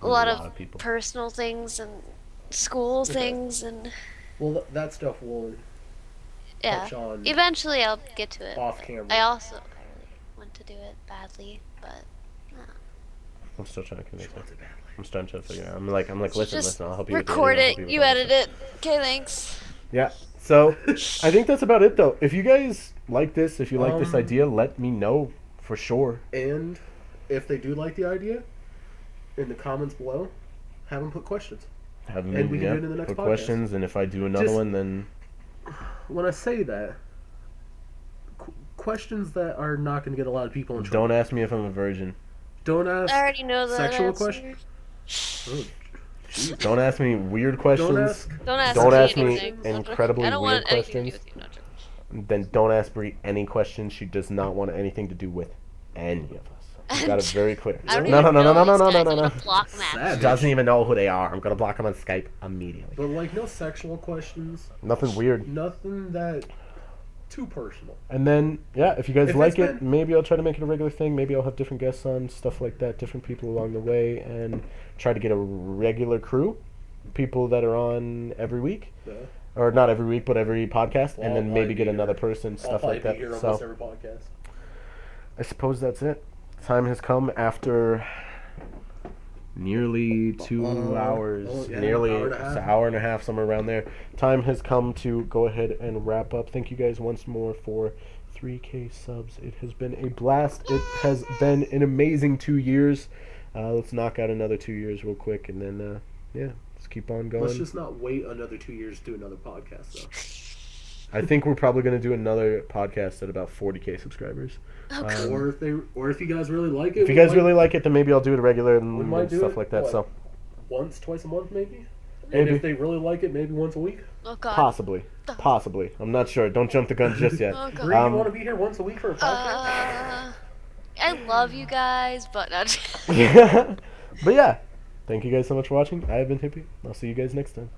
a lot of people. personal things and school Okay. things, and Well, that stuff will yeah. touch on Eventually, I'll get to it. off camera. I really want to do it badly, but I'm still trying to convince her. Wants it badly. I'm starting to figure out. I'm like, listen, just I'll help you with the record editing, I'll it. help with You all edit this it. Okay, thanks. Yeah. So, I think that's about it, though. If you guys like this, if you like this idea, let me know for sure. And if they do like the idea, in the comments below, have them put questions. Have them And we can do it in the next put podcast. questions, and if I do another Just- one, then When I say that, questions that are not going to get a lot of people in trouble. don't ask me if I'm a virgin. Don't ask I already know that sexual answer. questions. Oh, Don't ask me weird questions. Don't ask Don't me ask me anything. incredibly I don't weird want anything to do questions. with you. No, joking. Then don't ask Brie any questions. She does not want anything to do with any of us. We got it very clear. I don't No, even no, no, no, know no, these no, no, guys. no, I'm no. gonna block them. Savage. Doesn't even know who they are. I'm gonna block them on Skype immediately. But like no sexual questions, Nothing weird. nothing that too personal. And then, yeah, if you guys If like it's it, been- maybe I'll try to make it a regular thing. Maybe I'll have different guests on, stuff like that, different people along the way, and try to get a regular crew, people that are on every week, Yeah. or not every week, but every podcast, Well, and then I'll maybe probably get be another here. person, I'll stuff probably like that. be here So almost every podcast. I suppose that's it. Time has come after nearly 2 hours, yeah, nearly hour and a it's half. an hour and a half, somewhere around there. Time has come to go ahead and wrap up. Thank you guys once more for 3K subs. It has been a blast. It has been an amazing 2 years. Let's knock out another 2 years real quick, and then yeah, let's keep on going. Let's just not wait another 2 years to do another podcast, though. I think we're probably going to do another podcast at about 40K subscribers. Or if you guys really like it, If you guys really like it, then maybe I'll do it regular we and might do stuff it, like that. what, So once, twice a month, maybe. Maybe. And if they really like it, maybe once a week. Oh god. possibly. I'm not sure. Don't jump the gun just yet. Oh Bree, god. you want to be here once a week for a podcast? I love you guys, but not. Yeah. But yeah, thank you guys so much for watching. I have been Hippie. I'll see you guys next time.